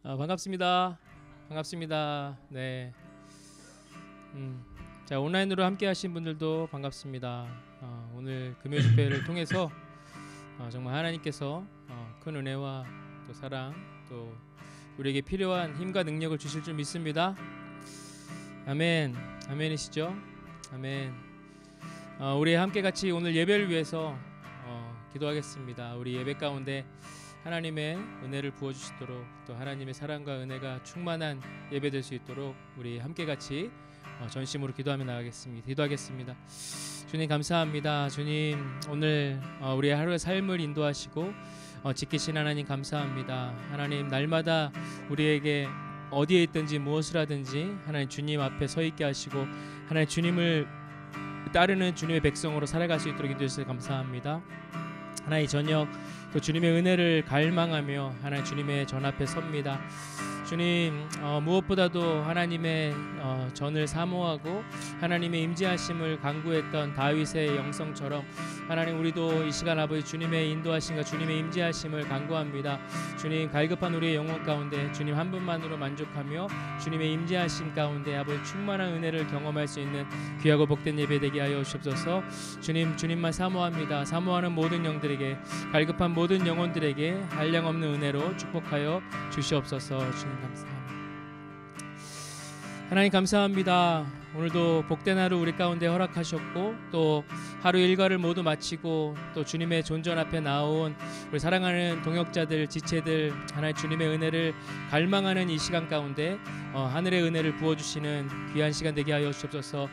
반갑습니다. 반갑습니다. 네. 자, 온라인으로 함께 하신 분들도 반갑습니다. 오늘 금요 집회를 통해서 정말 하나님께서 큰 은혜와 또 사랑, 또 우리에게 필요한 힘과 능력을 주실 줄 믿습니다. 아멘. 아멘이시죠? 아멘. 우리 함께 같이 오늘 예배를 위해서 기도하겠습니다. 우리 예배 가운데 하나님의 은혜를 부어주시도록, 또 하나님의 사랑과 은혜가 충만한 예배 될 수 있도록 우리 함께 같이 전심으로 기도하며 나가겠습니다. 기도하겠습니다. 주님 감사합니다. 주님 오늘 우리 하루의 삶을 인도하시고 지키신 하나님 감사합니다. 하나님 날마다 우리에게 어디에 있든지 무엇을 하든지 하나님 주님 앞에 서 있게 하시고 하나님 주님을 따르는 주님의 백성으로 살아갈 수 있도록 인도해 주셔서 감사합니다. 하나님 저녁 또 주님의 은혜를 갈망하며 하나님 주님의 전 앞에 섭니다. 주님 무엇보다도 하나님의 전을 사모하고 하나님의 임재하심을 간구했던 다윗의 영성처럼 하나님 우리도 이 시간 아버지 주님의 인도하심과 주님의 임재하심을 간구합니다. 주님 갈급한 우리의 영혼 가운데 주님 한 분만으로 만족하며 주님의 임재하심 가운데 아버지 충만한 은혜를 경험할 수 있는 귀하고 복된 예배 되게 하여 주옵소서. 주님만 사모합니다. 사모하는 모든 영들에게, 갈급한 모든 영혼들에게 한량없는 은혜로 축복하여 주시옵소서. 주님 감사합니다. 하나님 감사합니다. 오늘도 복된 하루 우리 가운데 허락하셨고 또 하루 일과를 모두 마치고 또 주님의 존전 앞에 나온 우리 사랑하는 동역자들, 지체들 하나님 주님의 은혜를 갈망하는 이 시간 가운데 하늘의 은혜를 부어주시는 귀한 시간 되게 하여 주옵소서.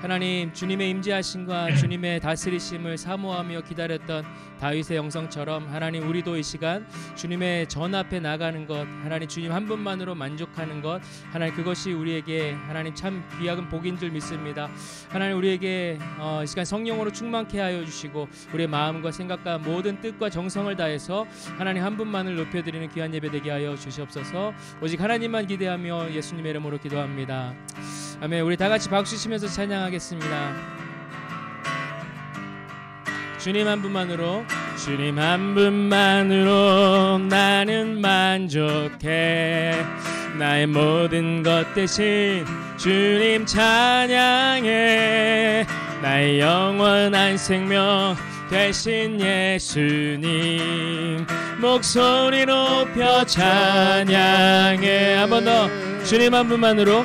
하나님 주님의 임재하심과 주님의 다스리심을 사모하며 기다렸던 다윗의 영성처럼 하나님 우리도 이 시간 주님의 전 앞에 나가는 것, 하나님 주님 한 분만으로 만족하는 것, 하나님 그것이 우리에게 하나님 참 귀한 복인 줄 믿습니다. 하나님 우리에게 이 시간 성령으로 충만케 하여 주시고 우리의 마음과 생각과 모든 뜻과 정성을 다해서 하나님 한 분만을 높여드리는 귀한 예배 되게 하여 주시옵소서. 오직 하나님만 기대하며 예수님의 이름으로 기도합니다. 아멘. 우리 다 같이 박수 치면서 찬양하겠습니다. 주님 한 분만으로, 주님 한 분만으로 나는 만족해. 나의 모든 것 대신 주님 찬양해. 나의 영원한 생명 되신 예수님 목소리 높여 찬양해. 한 번 더. 주님 한 분만으로,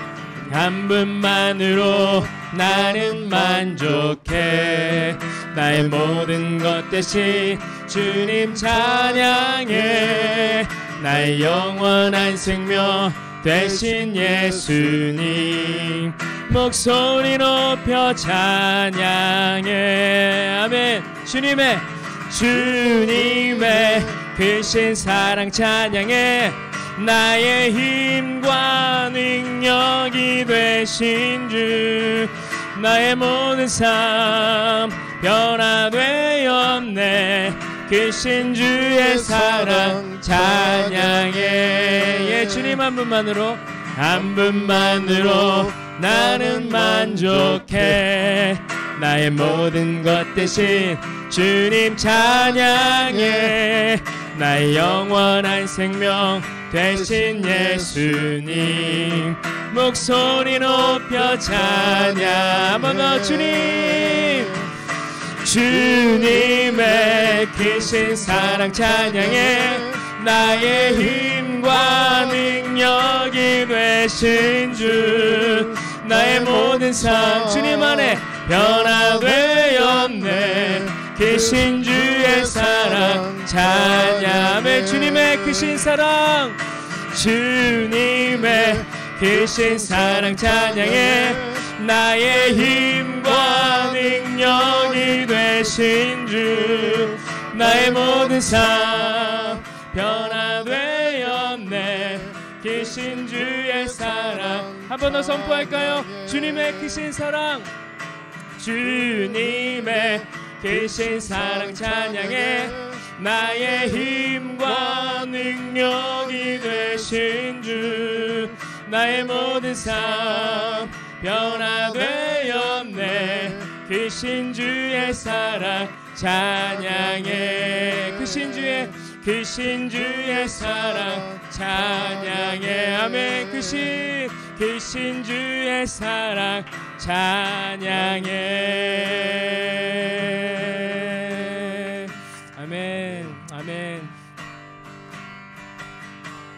한 분만으로 나는 만족해. 나의 모든 것 대신 주님 찬양해. 나의 영원한 생명 되신 예수님 목소리 높여 찬양해. 아멘. 주님의 크신 사랑 찬양해. 나의 힘과 능력이 되신 주 나의 모든 삶 변화되었네. 크신 주의 사랑 찬양해. 예, 주님 한 분만으로, 한 분만으로 나는 만족해. 나의 모든 것 대신 주님 찬양해. 나의 영원한 생명 되신 예수님 목소리 높여 찬양. 한 번 더. 주님의 크신 사랑 찬양해. 나의 힘과 능력이 되신 주 나의 모든 삶 주님 안에 변화되었네. 크신 주의 사랑 찬양해. 주님의 크신 사랑, 주님의 크신 사랑 찬양해. 나의 힘과 능력이 되신 주 나의 모든 삶 변화되었네. 크신 주의 사랑. 한 번 더 선포할까요? 주님의 크신 사랑, 주님의 크신 사랑 찬양해. 나의 힘과 능력이 되신 주 나의 모든 삶 변화되었네. 크신 주의 사랑 찬양해. 크신 주의 사랑 찬양해. 아멘. 크신 주의 사랑 찬양해. 아멘. 아멘.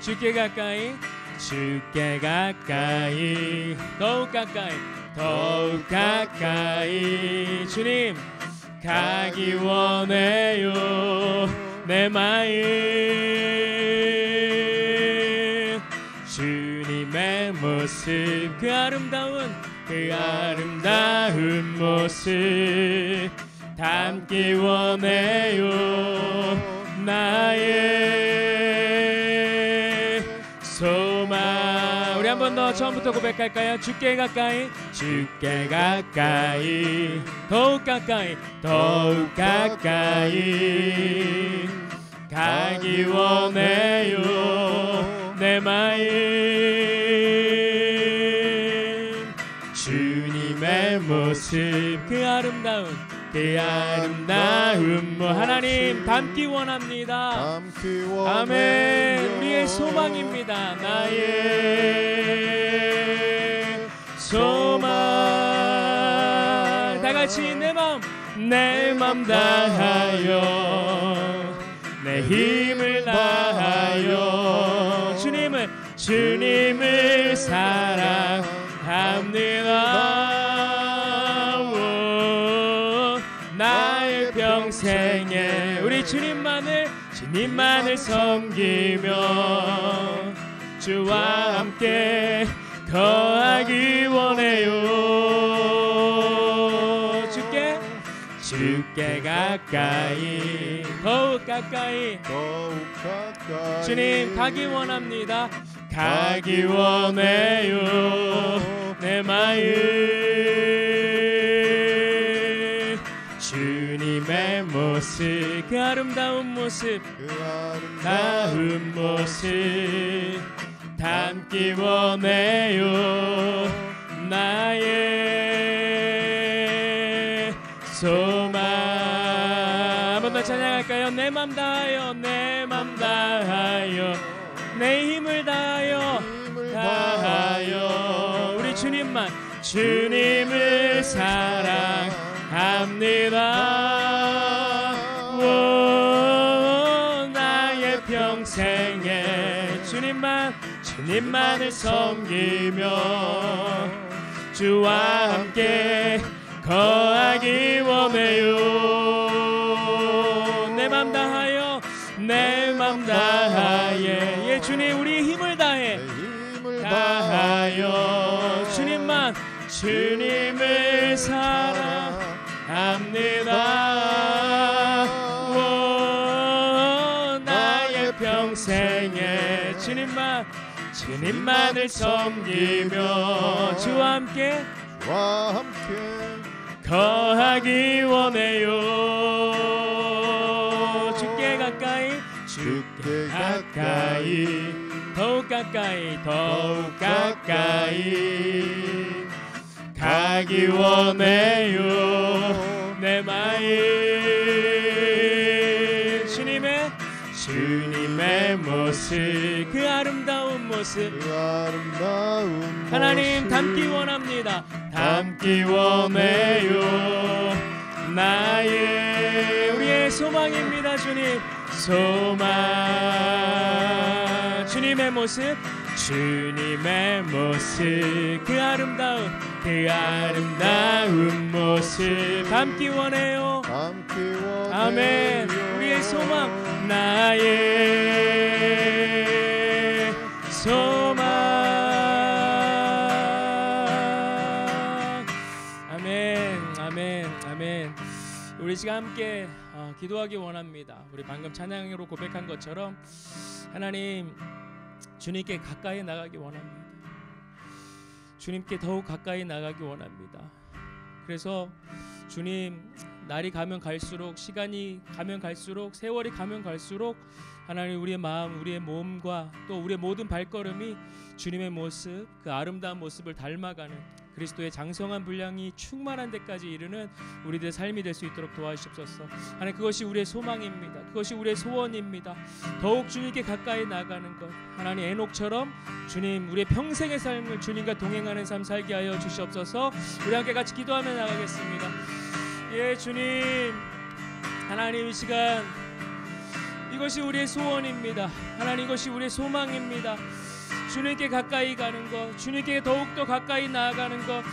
주께 가까이 주께 가까이 더욱 가까이 더욱 가까이 주님 가기 원해요. 내 마음 주님의 모습 그 아름다운 모습 담기 원해요. 나의 소망. 우리 한 번 더 처음부터 고백할까요? 주께 가까이 주께 가까이 더욱 가까이 더욱 가까이 가기 원해요. 내 마음 주님의 모습 그 아름다운 하나님 닮기 원합니다. 아멘. 우리의 소망입니다. 나의 소망. 다 같이 내 맘 다하여 내 힘을 다하여 주님을 사랑합니다. 나의 평생에 우리 주님만을 섬기며 주와 함께 거하기 원해요. 주께 가까이 더욱 가까이 주님 가기 원합니다. 가기 원해요. 내 마음 주님의 모습 그 아름다운 모습 담기 원해요. 나의 소망. 한 번 더 찬양할까요? 내 맘 다하여 내 힘을 다하여 우리 주님을 사랑합니다. 나의 평생에 주님만을 섬기며 주와 함께 거하기 원해요. 내 맘 다하여 예 주님 우리 힘을 다하여 주님을 사랑합니다. 나의 평생에 주님만을 섬기며 주와 함께 거하기 원해요. 주께 가까이 더욱 가까이 가기 원해요. 내 마음 주님의 모습 그 아름다운 모습 하나님 닮기 원합니다. 닮기 원해요. 우리의 소망입니다. 주님 소망 주님의 모습 그 아름다운 모습 담기 원해요. 아멘. 우리의 소망 나의 소망. 아멘. 우리 지금 함께 기도하기 원합니다. 우리 방금 찬양으로 고백한 것처럼 하나님 주님께 가까이 나가기 원합니다. 주님께 더욱 가까이 나가기 원합니다. 그래서 주님 날이 가면 갈수록 시간이 가면 갈수록 세월이 가면 갈수록 하나님 우리의 마음 우리의 몸과 또 우리의 모든 발걸음이 주님의 모습 그 아름다운 모습을 닮아가는 그리스도의 장성한 분량이 충만한 데까지 이르는 우리들의 삶이 될 수 있도록 도와주십소서. 하나님, 그것이 우리의 소망입니다. 그것이 우리의 소원입니다. 더욱 주님께 가까이 나가는 것, 하나님 에녹처럼 주님 우리의 평생의 삶을 주님과 동행하는 삶 살게 하여 주시옵소서. 우리 함께 같이 기도하며 나가겠습니다. 예, 주님, 하나님, 이 시간 이것이 우리의 소원입니다. 하나님, 이것이 우리의 소망입니다. 주님께 가까이 가는 것, 주님께 더욱더 가까이 나아가는 것,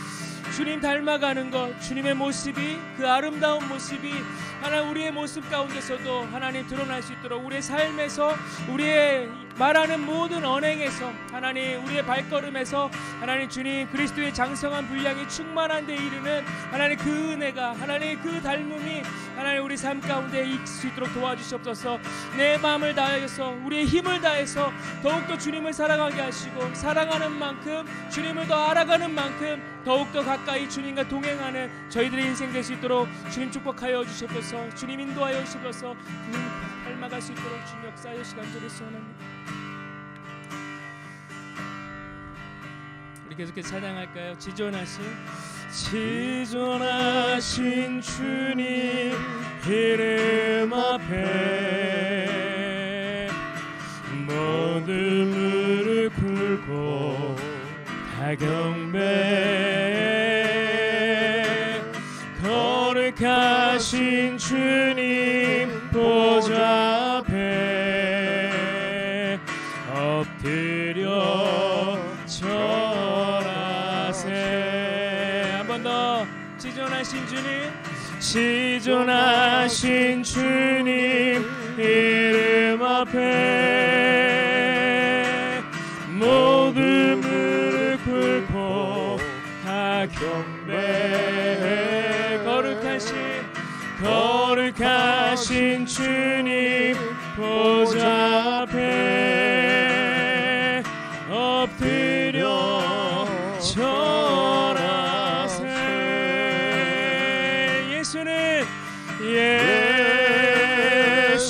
주님 닮아가는 것, 주님의 모습이, 그 아름다운 모습이 하나님 우리의 모습 가운데서도 하나님 드러날 수 있도록, 우리의 삶에서, 우리의 말하는 모든 언행에서, 하나님 우리의 발걸음에서 하나님 주님 그리스도의 장성한 분량이 충만한 데 이르는 하나님 그 은혜가, 하나님 그 닮음이 하나님 우리 삶 가운데 있을 수 있도록 도와주시옵소서. 내 마음을 다해서, 우리의 힘을 다해서 더욱더 주님을 사랑하게 하시고, 사랑하는 만큼 주님을 더 알아가는 만큼 더욱더 가까이 주님과 동행하는 저희들의 인생 될 수 있도록 주님 축복하여 주시옵소서. 주님 인도하여 주시옵소서. 주님 닮아갈 수 있도록 주님 역사하여 시간들을 소원합니다. 우리 계속해서 찬양할까요? 지존하신 주님 이름 앞에 모든 무릎 꿇고 다 경배, 거룩하신 주님 보좌 앞에 엎드려 절하세. 한 번 더. 지존하신 주님, 지존하신 주님 이름 앞에 모든 무릎 꿇고 다 경배, 거룩하신 주님 보좌 앞에 엎드려 절하세.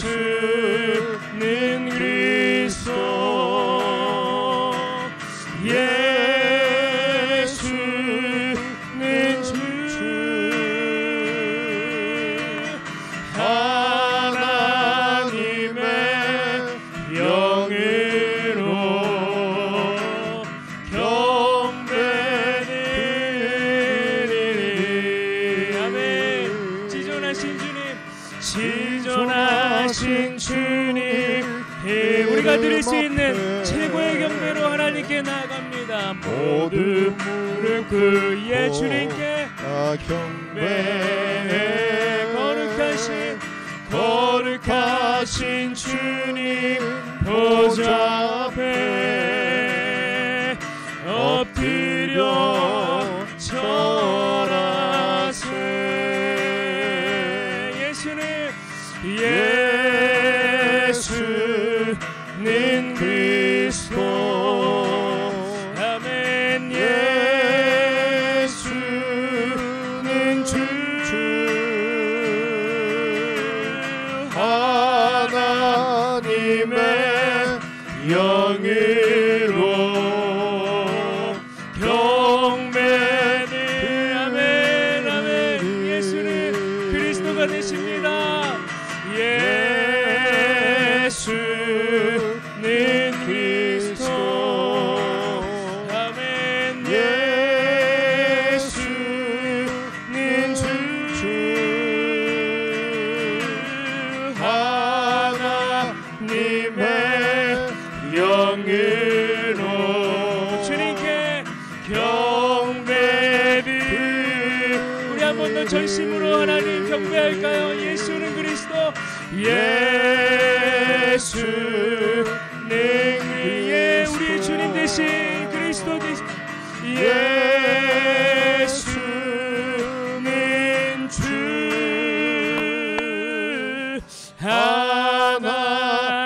예수는 그리스도, 예수는 주, 하나님의 영으로 경배드리리. 아멘. 지존하신 주님, 우리가 드릴 수 있는 최고의 경배로 하나님께 나아갑니다. 모든 무릎 꿇고 주님께 경배, 거룩하신 주님 보좌 앞에 엎드려 절하세. 예수는 그리스도, 아멘. 예수는 주, 하나님의 영으로 경배는, 아멘, 아멘. 예수는 그리스도가 되십니다. 예수는 그리스도, 아멘. 예수는 주, 하나님의 영으로 주님께 경배를. 우리 한 번 더 전심으로 하나님 경배할까요? 예수는 그리스도, 예수는 우리 주님 대신 그리스도 대신 예수는 주,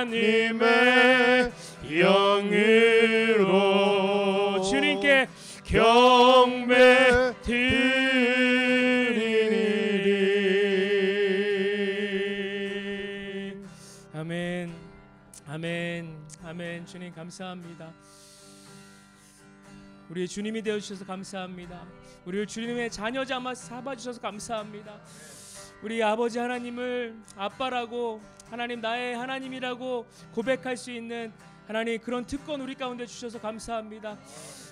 하나님의 영으로 주님께 경배드리리. 아멘, 아멘, 아멘. 주님 감사합니다. 우리의 주님이 되어주셔서 감사합니다. 우리를 주님의 자녀 삼아주셔서 감사합니다. 우리 아버지 하나님을 아빠라고, 하나님 나의 하나님이라고 고백할 수 있는 하나님 그런 특권 우리 가운데 주셔서 감사합니다.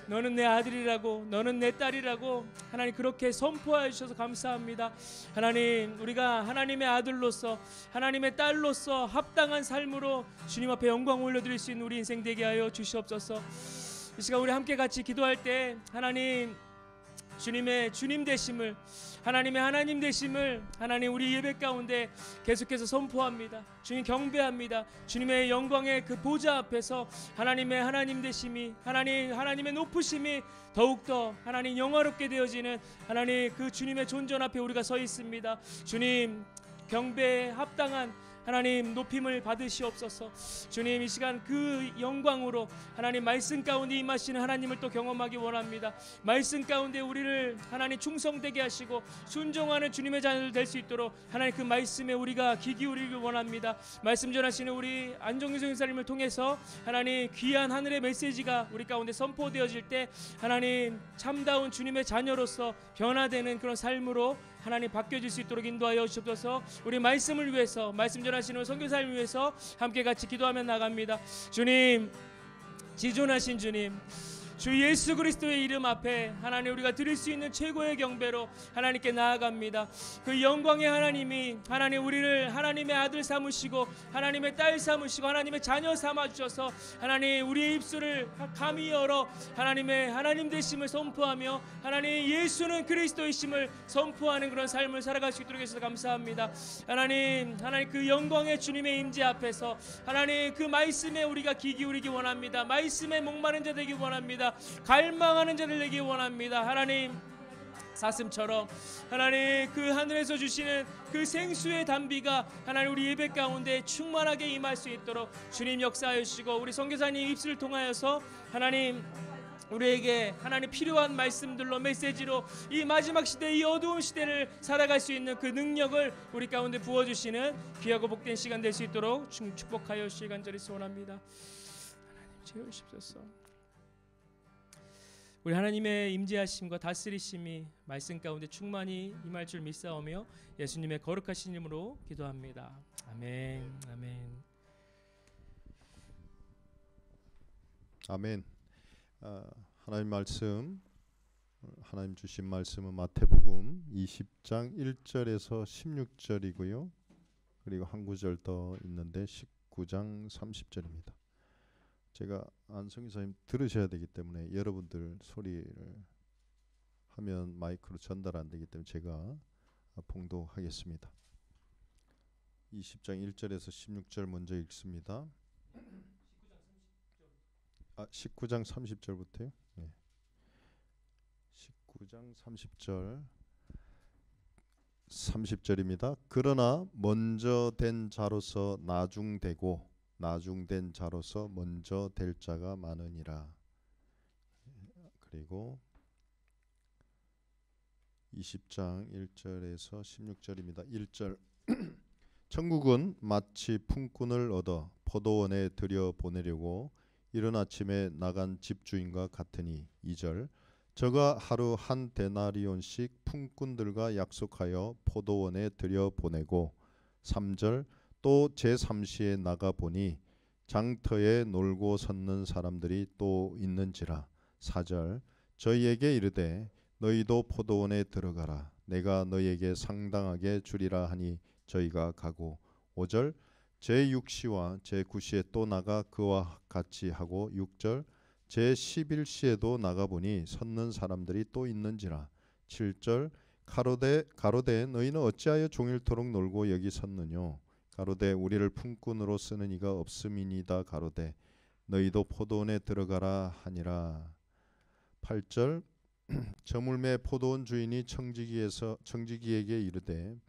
너는 내 아들이라고, 너는 내 딸이라고 하나님 그렇게 선포하여 주셔서 감사합니다. 하나님, 우리가 하나님의 아들로서, 하나님의 딸로서 합당한 삶으로 주님 앞에 영광 올려드릴 수 있는 우리 인생 되게 하여 주시옵소서. 이 시간 우리 함께 같이 기도할 때 하나님 주님의 주님 되심을, 하나님의 하나님 되심을 하나님 우리 예배 가운데 계속해서 선포합니다. 주님 경배합니다. 주님의 영광의 그 보좌 앞에서 하나님의 하나님 되심이, 하나님의 높으심이 더욱더 하나님 영화롭게 되어지는 하나님 그 주님의 존전 앞에 우리가 서 있습니다. 주님 경배에 합당한 하나님 높임을 받으시옵소서. 주님 이 시간 그 영광으로 하나님 말씀 가운데 임하시는 하나님을 또 경험하기 원합니다. 말씀 가운데 우리를 하나님 충성되게 하시고 순종하는 주님의 자녀들 될 수 있도록 하나님 그 말씀에 우리가 귀 기울이길 원합니다. 말씀 전하시는 우리 안정규 선생님을 통해서 하나님 귀한 하늘의 메시지가 우리 가운데 선포되어질 때 하나님 참다운 주님의 자녀로서 변화되는 그런 삶으로 하나님 바뀌어질 수 있도록 인도하여 주옵소서. 우리 말씀을 위해서, 말씀 전하시는 선교사님을 위해서 함께 같이 기도하며 나갑니다. 주님, 지존하신 주님, 주 예수 그리스도의 이름 앞에 하나님 우리가 드릴 수 있는 최고의 경배로 하나님께 나아갑니다. 그 영광의 하나님이 하나님 우리를 하나님의 아들 삼으시고 하나님의 딸 삼으시고 하나님의 자녀 삼아주셔서 하나님 우리의 입술을 감히 열어 하나님의 하나님 되심을 선포하며 하나님 예수는 그리스도이심을 선포하는 그런 삶을 살아갈 수 있도록 해주셔서 감사합니다. 하나님 그 영광의 주님의 임재 앞에서 하나님 그 말씀에 우리가 귀 기울이기 원합니다. 말씀에 목마른 자 되기 원합니다. 갈망하는 자들 되기 원합니다. 하나님 사슴처럼 하나님 그 하늘에서 주시는 그 생수의 담비가 하나님 우리 예배 가운데 충만하게 임할 수 있도록 주님 역사하여 주시고 우리 선교사님 입술을 통하여서 하나님 우리에게 하나님 필요한 말씀들로 메시지로 이 마지막 시대, 이 어두운 시대를 살아갈 수 있는 그 능력을 우리 가운데 부어주시는 귀하고 복된 시간 될 수 있도록 축복하여 주시기 간절히 소원합니다. 하나님 채우십소서. 우리 하나님의 임재하심과 다스리심이 말씀 가운데 충만히 임할 줄 믿사오며 예수님의 거룩하신 이름으로 기도합니다. 아멘. 아멘. 아멘. 하나님 말씀, 하나님 주신 말씀은 마태복음 20장 1절에서 16절이고요. 그리고 한 구절 더 있는데 19장 30절입니다. 제가 안성희 선생님 들으셔야 되기 때문에 여러분들 소리를 하면 마이크로 전달 안 되기 때문에 제가 봉독하겠습니다. 20장 1절에서 16절 먼저 읽습니다. 19장 30절부터요. 네. 19장 30절입니다. 그러나 먼저 된 자로서 나중되고 나중된 자로서 먼저 될 자가 많으니라. 그리고 20장 1절에서 16절입니다. 1절 천국은 마치 품꾼을 얻어 포도원에 들여보내려고 이른 아침에 나간 집주인과 같으니. 2절 저가 하루 한 데나리온씩 품꾼들과 약속하여 포도원에 들여보내고. 3절 또 제3시에 나가보니 장터에 놀고 섰는 사람들이 또 있는지라. 4절 저희에게 이르되 너희도 포도원에 들어가라. 내가 너희에게 상당하게 주리라 하니 저희가 가고. 5절 제6시와 제9시에 또 나가 그와 같이 하고. 6절 제11시에도 나가보니 섰는 사람들이 또 있는지라. 7절 가로되 너희는 어찌하여 종일토록 놀고 여기 섰느뇨. 가로되 우리를 품꾼으로 쓰는 이가 없음이니이다. 가로되 너희도 포도원에 들어가라 하니라. 8절 저물매 포도원 주인이 청지기에게 이르되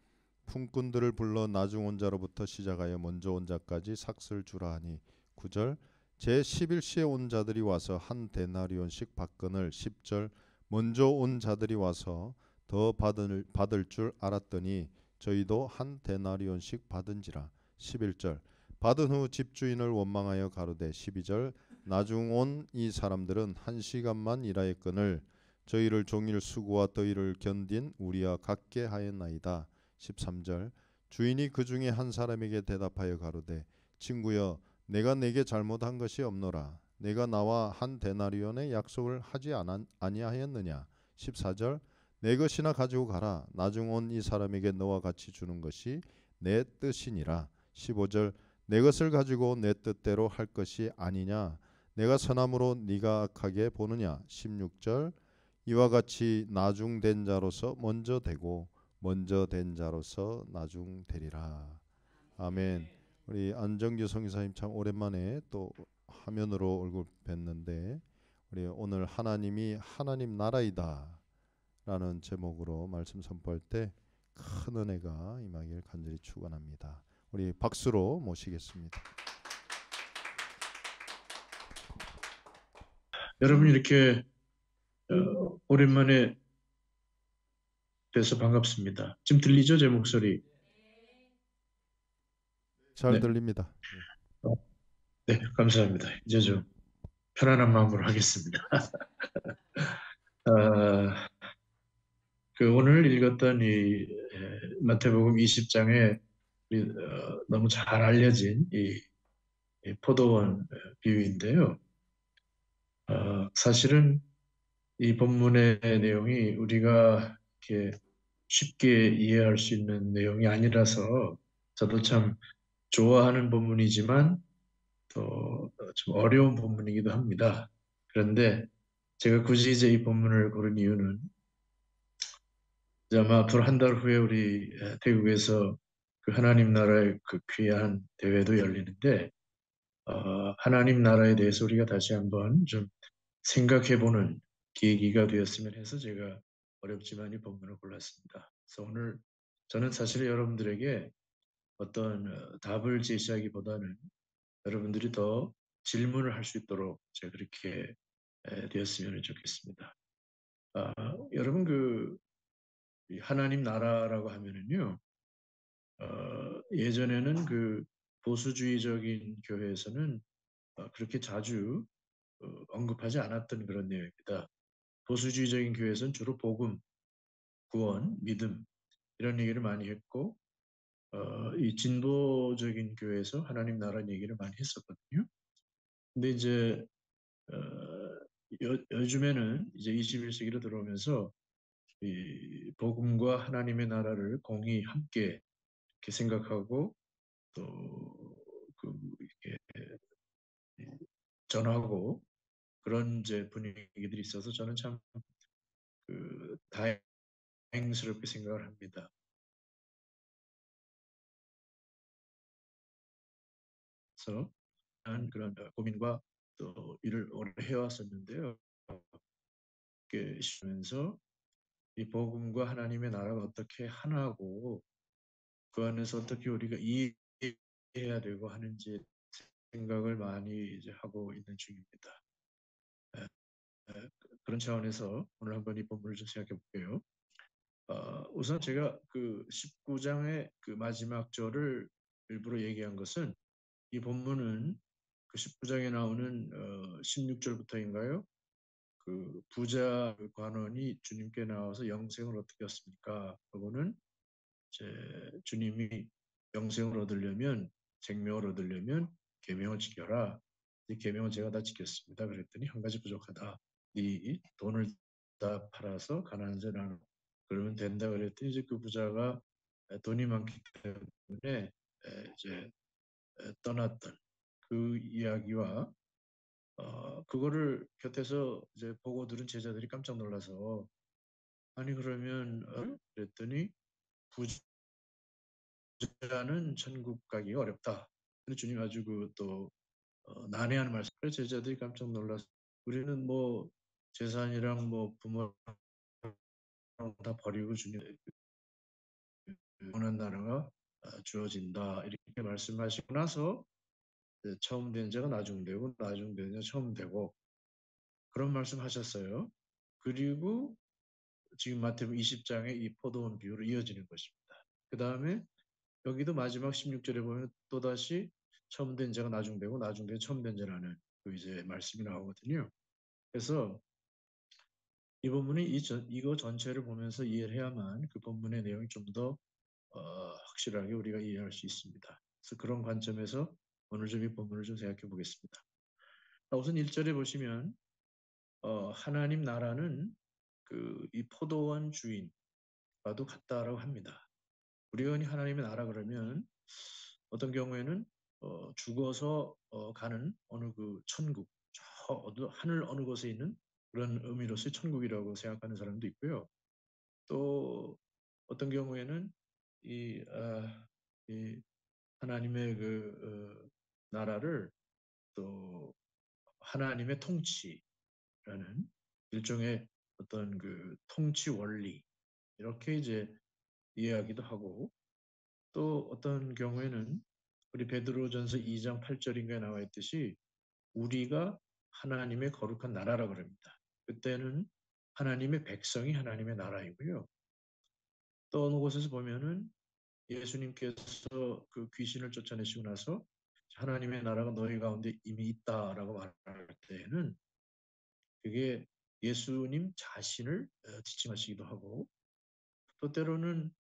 품꾼들을 불러 나중 온 자로부터 시작하여 먼저 온 자까지 삭슬 주라 하니. 9절 제11시에 온 자들이 와서 한 데나리온씩 받거늘. 10절 먼저 온 자들이 와서 더 받을 줄 알았더니 저희도 한 데나리온씩 받은지라. 11절 받은 후 집주인을 원망하여 가로되. 12절 나중 온 이 사람들은 1시간만 일하였거늘 저희를 종일 수고와 더위를 견딘 우리와 같게 하였나이다. 13절 주인이 그 중에 한 사람에게 대답하여 가로되 친구여 내가 내게 잘못한 것이 없노라. 내가 나와 한 데나리온의 약속을 하지 아니하였느냐. 14절 내 것이나 가지고 가라. 나중 온 이 사람에게 너와 같이 주는 것이 내 뜻이니라. 15절 내 것을 가지고 내 뜻대로 할 것이 아니냐. 내가 선함으로 네가 악하게 보느냐. 16절 이와 같이 나중된 자로서 먼저 되고 먼저 된 자로서 나중되리라. 아멘. 우리 안정규 성기사님 참 오랜만에 또 화면으로 얼굴 뵀는데 우리 오늘 하나님이 하나님 나라이다 라는 제목으로 말씀 선포할 때 큰 은혜가 임하길 간절히 축원합니다. 우리 박수로 모시겠습니다. 여러분 이렇게 오랜만에 뵈서 반갑습니다. 지금 들리죠? 제 목소리? 잘 네. 들립니다. 네, 감사합니다. 이제 좀 편안한 마음으로 하겠습니다. 오늘 읽었던 이 마태복음 20장에 너무 잘 알려진 이 포도원 비유인데요. 사실은 이 본문의 내용이 우리가 이렇게 쉽게 이해할 수 있는 내용이 아니라서 저도 참 좋아하는 본문이지만 또 좀 어려운 본문이기도 합니다. 그런데 제가 굳이 이제 이 본문을 고른 이유는 이제 아마 앞으로 한 달 후에 우리 태국에서 그 하나님 나라의 그 귀한 대회도 열리는데 하나님 나라에 대해서 우리가 다시 한번 좀 생각해보는 계기가 되었으면 해서 제가 어렵지만 이 본문을 골랐습니다. 그래서 오늘 저는 사실 여러분들에게 어떤 답을 제시하기보다는 여러분들이 더 질문을 할 수 있도록 제가 그렇게 되었으면 좋겠습니다. 여러분 이 하나님 나라라고 하면은요, 예전에는 그 보수주의적인 교회에서는 그렇게 자주 언급하지 않았던 그런 내용입니다. 보수주의적인 교회에서는 주로 복음, 구원, 믿음 이런 얘기를 많이 했고, 이 진보적인 교회에서 하나님 나라 얘기를 많이 했었거든요. 근데 이제 어, 요즘에는 이제 21세기로 들어오면서 이 복음과 하나님의 나라를 공히 함께 이렇게 생각하고 또그 이렇게 전하고 그런 이제 분위기들이 있어서 저는 참 그 다행스럽게 생각을 합니다. 그래서 그런 고민과 또 일을 오래 해왔었는데요. 이렇게 쉬면서 이 복음과 하나님의 나라가 어떻게 하나고 그 안에서 어떻게 우리가 이해해야 되고 하는지 생각을 많이 이제 하고 있는 중입니다. 그런 차원에서 오늘 한번 이 본문을 좀 생각해 볼게요. 우선 제가 그 19장의 그 마지막 절을 일부러 얘기한 것은 이 본문은 그 19장에 나오는 16절부터인가요? 그 부자 관원이 주님께 나와서 영생을 어떻게 얻습니까? 그거는 이제 주님이 영생을 얻으려면 생명을 얻으려면 계명을 지켜라. 이 계명은 제가 다 지켰습니다. 그랬더니 한 가지 부족하다. 네 돈을 다 팔아서 가난한 자를 나누 그러면 된다. 그랬더니 이제 그 부자가 돈이 많기 때문에 이제 떠났던 그 이야기와 그거를 곁에서 이제 보고 들은 제자들이 깜짝 놀라서 아니 그러면 그랬더니 부자는 천국 가기가 어렵다. 근데 주님 아주 그또 난해한 말씀. 그래서 제자들이 깜짝 놀라서 우리는 뭐 재산이랑 뭐 부모랑 다 버리고 주님 원한 나라가 주어진다 이렇게 말씀하시고 나서 처음 된 자가 나중되고 나중된 자가 처음 되고 그런 말씀하셨어요. 그리고 지금 마태복음 20장의 이 포도원 비유로 이어지는 것입니다. 그 다음에 여기도 마지막 16절에 보면 또다시 처음 된 자가 나중되고 나중된 처음 된 자라는 그 이제 말씀이 나오거든요. 그래서 이 본문이 이거 전체를 보면서 이해를 해야만 그 본문의 내용이 좀 더 확실하게 우리가 이해할 수 있습니다. 그래서 그런 관점에서 오늘 좀 이 본문을 좀 생각해 보겠습니다. 우선 1절에 보시면 하나님 나라는 그 이 포도원 주인과도 같다라고 합니다. 우리가 흔히 하나님의 나라 그러면 어떤 경우에는 죽어서 가는 어느 그 천국, 하늘 어느 곳에 있는 그런 의미로서의 천국이라고 생각하는 사람도 있고요. 또 어떤 경우에는 이 하나님의 그 나라를 또 하나님의 통치라는 일종의 어떤 그 통치 원리 이렇게 이제 이해하기도 하고 또 어떤 경우에는 우리 베드로전서 2장 8절인가에 나와 있듯이 우리가 하나님의 거룩한 나라라 그럽니다. 그때는 하나님의 백성이 하나님의 나라이고요. 또 어느 곳에서 보면은 예수님께서 그 귀신을 쫓아내시고 나서 하나님의 나라가 너희 가운데 이미 있다라고 말할 때에는 그게 예수님 자신을 지칭하시기도 하고 또 때로는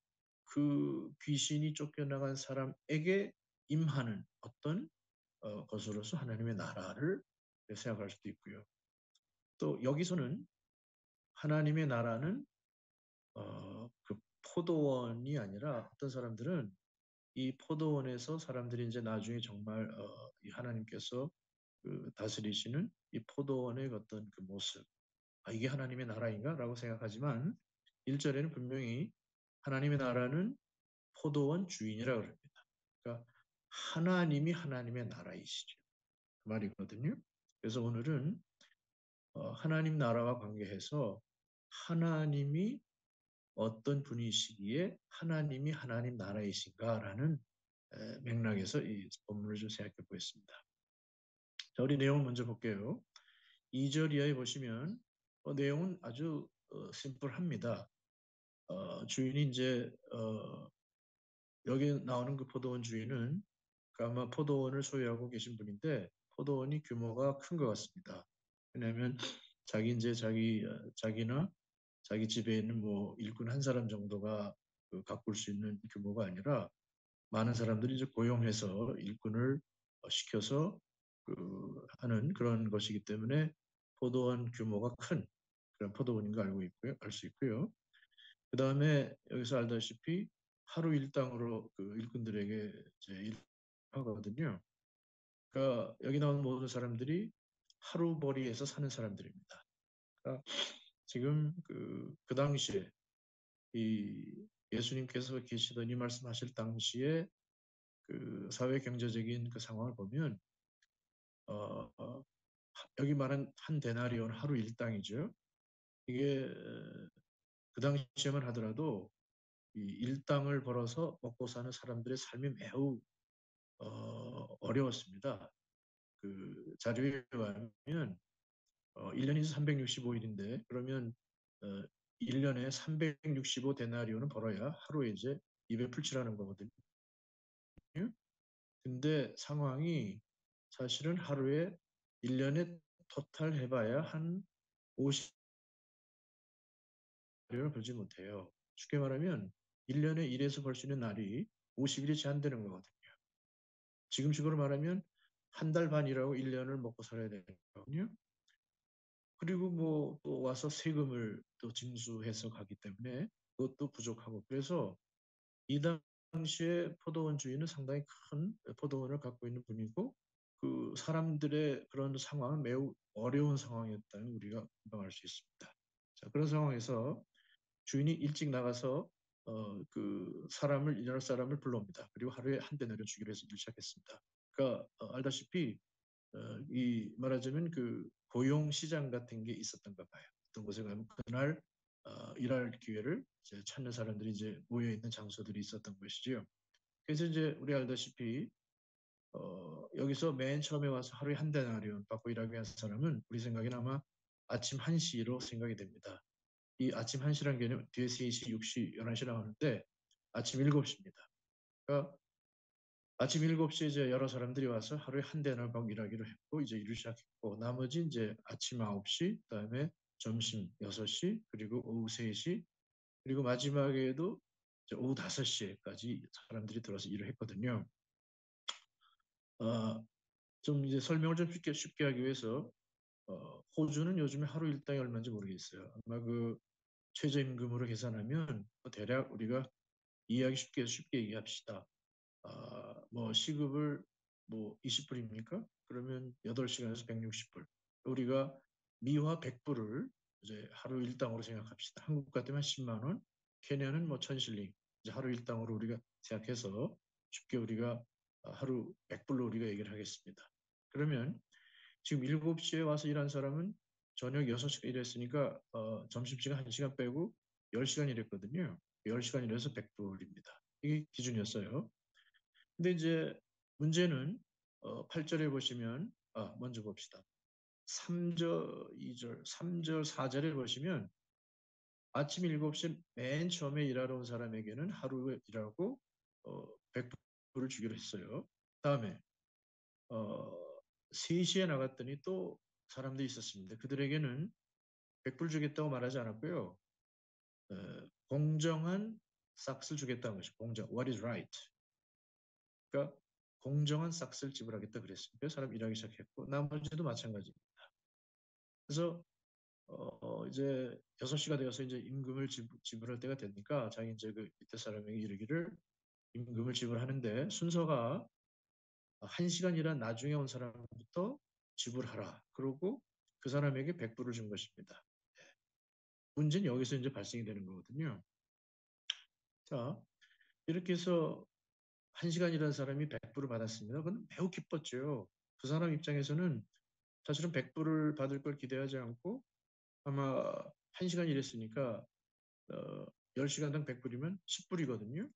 그 귀신이 쫓겨나간 사람에게 임하는 어떤 것으로서 하나님의 나라를 생각할 수도 있고요. 또 여기서는 하나님의 나라는 그 포도원이 아니라 어떤 사람들은 이 포도원에서 사람들이 이제 나중에 정말 이 하나님께서 그 다스리시는 이 포도원의 어떤 그 모습, 이게 하나님의 나라인가라고 생각하지만 1절에는 분명히 하나님의 나라는 포도원 주인이라고 그럽니다. 그러니까 하나님이 하나님의 나라이시죠. 그 말이거든요. 그래서 오늘은 하나님 나라와 관계해서 하나님이 어떤 분이시기에 하나님이 하나님 나라이신가라는 맥락에서 이 본문을 좀 생각해 보겠습니다. 자, 우리 내용을 먼저 볼게요. 2절 이하에 보시면 내용은 아주 심플합니다. 주인이 이제 여기 나오는 그 포도원 주인은 그 아마 포도원을 소유하고 계신 분인데 포도원이 규모가 큰 것 같습니다. 왜냐하면 자기나 자기 집에 있는 뭐 일꾼 한 사람 정도가 그 가꿀 수 있는 규모가 아니라 많은 사람들이 이제 고용해서 일꾼을 시켜서 그 하는 그런 것이기 때문에 포도원 규모가 큰 그런 포도원인 거 알고 있고요, 알 수 있고요. 그 다음에 여기서 알다시피 하루 일당으로 그 일꾼들에게 이제 일하거든요. 그러니까 여기 나온 모든 사람들이 하루벌이에서 사는 사람들입니다. 그러니까 지금 그 당시에 이 예수님께서 계시더니 말씀하실 당시에 그 사회 경제적인 그 상황을 보면 어, 여기 말한 한 데나리온 하루 일당이죠. 이게 그 당시에만 하더라도 이 일당을 벌어서 먹고 사는 사람들의 삶이 매우 어려웠습니다. 그 자료에 의하면 1년이 365일인데 그러면 어, 1년에 365 데나리온은 벌어야 하루에 이제 입에 풀칠하는 거거든요. 근데 상황이 사실은 하루에 1년에 토탈 해봐야 한 50데나리온을 벌지 못해요. 쉽게 말하면 1년에 일해서 벌 수 있는 날이 50일이 제한되는 거거든요. 지금식으로 말하면 한 달 반이라고 1년을 먹고 살아야 되거든요. 그리고 뭐 또 와서 세금을 또 징수해서 가기 때문에 그것도 부족하고 그래서 이 당시에 포도원 주인은 상당히 큰 포도원을 갖고 있는 분이고 그 사람들의 그런 상황은 매우 어려운 상황이었다는 우리가 금방 알 수 있습니다. 자, 그런 상황에서 주인이 일찍 나가서 그 일할 사람을 불러옵니다. 그리고 하루에 한 대나리온 주기로 해서 일을 시작했습니다. 그러니까 알다시피 이 말하자면 그 고용 시장 같은 게 있었던가 봐요. 어떤 곳에 가면 그날 일할 기회를 이제 찾는 사람들이 이제 모여 있는 장소들이 있었던 것이죠. 그래서 이제 우리 알다시피 여기서 맨 처음에 와서 하루에 한 데나리온 받고 일하게 한 사람은 우리 생각에는 아마 아침 1시로 생각이 됩니다. 이 아침 1시라는 개념 뒤에 3시, 6시, 11시 나오는데 아침 7시입니다. 그러니까 아침 7시에 이제 여러 사람들이 와서 하루에 한 대나 막 일하기로 했고 이제 일을 시작했고 나머지 이제 아침 9시, 그다음에 점심 6시, 그리고 오후 3시, 그리고 마지막에도 이제 오후 5시에까지 사람들이 들어서 일을 했거든요. 어, 좀 이제 설명을 좀 쉽게 하기 위해서 호주는 요즘에 하루 일당이 얼마인지 모르겠어요. 아마 그 최저임금으로 계산하면 뭐 대략 우리가 이해하기 쉽게 얘기합시다. 뭐 시급을 뭐 20불입니까? 그러면 8시간에서 160불. 우리가 미화 100불을 이제 하루 일당으로 생각합시다. 한국 같으면 10만 원, 케냐는 뭐 1000실링. 이제 하루 일당으로 우리가 생각해서 쉽게 우리가 하루 100불로 우리가 얘기를 하겠습니다. 그러면 지금 7시에 와서 일한 사람은 저녁 6시간 일했으니까 점심시간 1시간 빼고 10시간 일했거든요. 10시간 일해서 100불입니다. 이게 기준이었어요. 근데 이제 문제는 8절에 보시면 먼저 봅시다. 3절, 2절, 3절, 4절에 보시면 아침 7시 맨 처음에 일하러 온 사람에게는 하루에 일하고 100불을 주기로 했어요. 다음에 어, 3시에 나갔더니 또 사람들이 있었습니다. 그들에게는 100불 주겠다고 말하지 않았고요. 어, 공정한 싹스를 주겠다는 것이 공정, what is right. 그러니까 공정한 싹스를 지불하겠다 그랬으니까 사람 일하기 시작했고 나머지도 마찬가지입니다. 그래서 이제 6시가 되어서 이제 임금을 지불할 때가 되니까 자기 이제 그 밑에 사람에게 이르기를 임금을 지불하는데 순서가 1시간 일한 나중에 온 사람부터 지불하라. 그러고 그 사람에게 100불을 준 것입니다. 문제는 여기서 이제 발생이 되는 거거든요. 자, 이렇게 해서 1시간 일한 사람이 100불을 받았습니다. 그건 매우 기뻤죠. 그 사람 입장에서는 사실은 100불을 받을 걸 기대하지 않고 아마 1시간 일했으니까 10시간당 100불이면 10불이거든요.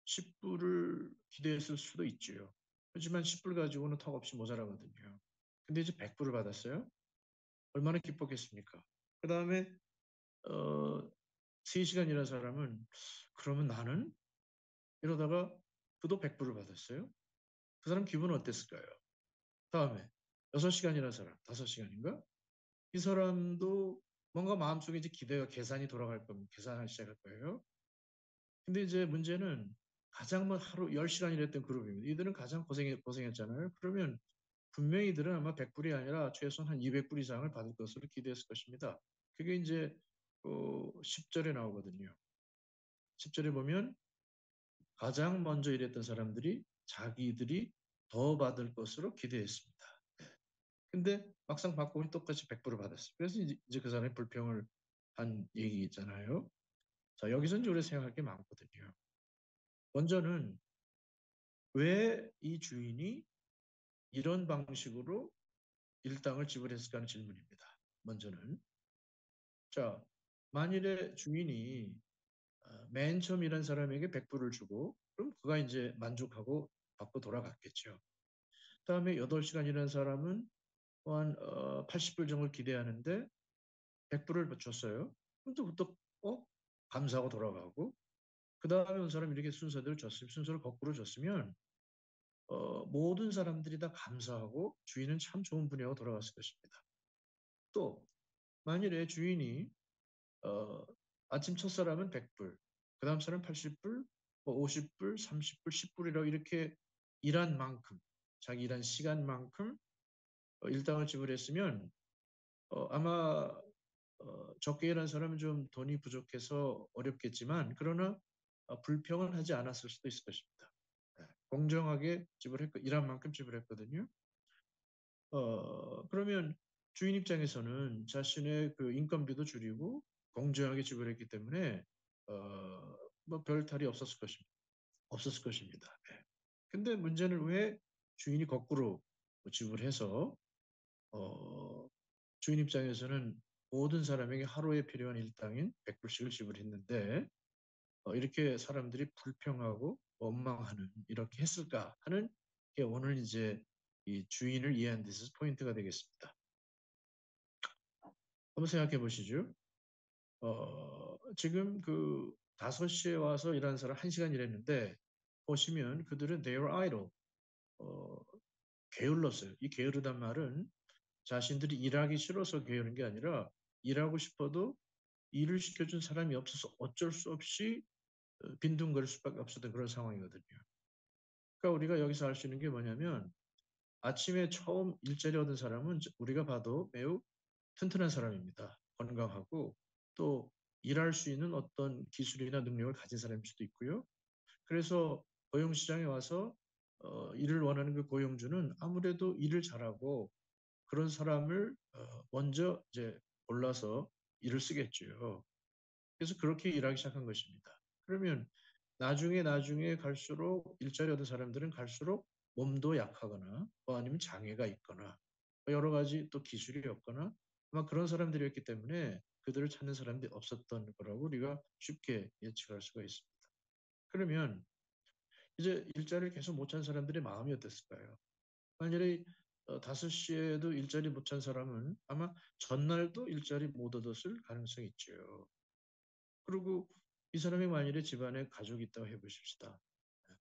10불을 기대했을 수도 있죠. 하지만 10불 가지고는 턱없이 모자라거든요. 근데 이제 100불을 받았어요. 얼마나 기뻤겠습니까? 그 다음에 3시간 일한 사람은 그러면 나는 이러다가 그도 100불을 받았어요. 그 사람 기분은 어땠을까요? 다음에 6시간 일한 사람, 5시간인가? 이 사람도 뭔가 마음속에 이제 기대가 계산이 돌아갈 겁니다. 계산하기 시작할 거예요. 근데 이제 문제는 가장 뭐 하루 10시간 일했던 그룹입니다. 이들은 가장 고생했잖아요. 그러면 분명히 이들은 아마 100불이 아니라 최소한 한 200불 이상을 받을 것으로 기대했을 것입니다. 그게 이제 10절에 나오거든요. 10절에 보면 가장 먼저 일했던 사람들이 자기들이 더 받을 것으로 기대했습니다. 근데 막상 받고 보니 똑같이 100불을 받았어요. 그래서 이제 그 사람이 불평을 한 얘기 있잖아요. 자, 여기서 이제 우리가 생각할 게 많거든요. 먼저는 왜 이 주인이 이런 방식으로 일당을 지불했을까 하는 질문입니다. 먼저는. 자, 만일에 주인이 맨 처음 일한 사람에게 100불을 주고 그럼 그가 이제 만족하고 받고 돌아갔겠죠. 그다음에 8시간 일한 사람은 한 80불 정도를 기대하는데 100불을 줬어요. 그럼 또 감사하고 돌아가고 그 다음에 온 사람이 이렇게 순서대로 줬으면 순서를 거꾸로 줬으면 모든 사람들이 다 감사하고 주인은 참 좋은 분이라고 돌아갔을 것입니다. 또 만일에 주인이 어, 아침 첫 사람은 100불, 그 다음 사람 80불, 뭐 50불, 30불, 10불이라고 이렇게 일한 만큼, 자기 일한 시간만큼 일당을 지불했으면 아마 적게 일한 사람은 좀 돈이 부족해서 어렵겠지만 그러나 불평은 하지 않았을 수도 있을 것입니다. 네, 공정하게 지불했고 일한 만큼 지불했거든요. 그러면 주인 입장에서는 자신의 그 인건비도 줄이고 공정하게 지불했기 때문에 뭐 별 탈이 없었을 것입니다. 네. 근데 문제는 왜 주인이 거꾸로 지불해서 어, 주인 입장에서는 모든 사람에게 하루에 필요한 일당인 100불씩을 지불했는데 이렇게 사람들이 불평하고 원망하는 이렇게 했을까 하는 게 오늘 이제 이 주인을 이해한 데서 포인트가 되겠습니다. 한번 생각해 보시죠. 지금 그 5시에 와서 일하는 사람 1시간 일했는데 보시면 그들은 they are idle. 어, 게을렀어요. 이 게으르단 말은 자신들이 일하기 싫어서 게으른 게 아니라 일하고 싶어도 일을 시켜준 사람이 없어서 어쩔 수 없이 빈둥거릴 수밖에 없었던 그런 상황이거든요. 그러니까 우리가 여기서 알 수 있는 게 뭐냐면 아침에 처음 일자리 얻은 사람은 우리가 봐도 매우 튼튼한 사람입니다. 건강하고 또 일할 수 있는 어떤 기술이나 능력을 가진 사람일 수도 있고요. 그래서 고용시장에 와서 일을 원하는 그 고용주는 아무래도 일을 잘하고 그런 사람을 먼저 이제 골라서 일을 쓰겠죠. 그래서 그렇게 일하기 시작한 것입니다. 그러면 나중에 갈수록 일자리 얻은 사람들은 갈수록 몸도 약하거나 뭐 아니면 장애가 있거나 뭐 여러 가지 또 기술이 없거나 아마 그런 사람들이었기 때문에 그들을 찾는 사람들이 없었던 거라고 우리가 쉽게 예측할 수가 있습니다. 그러면 이제 일자리를 계속 못 찾은 사람들의 마음이 어땠을까요? 만약에 5시에도 일자리 못 찾은 사람은 아마 전날도 일자리 못 얻었을 가능성이 있죠. 그리고 이 사람이 만일에 집안에 가족이 있다고 해보십시다.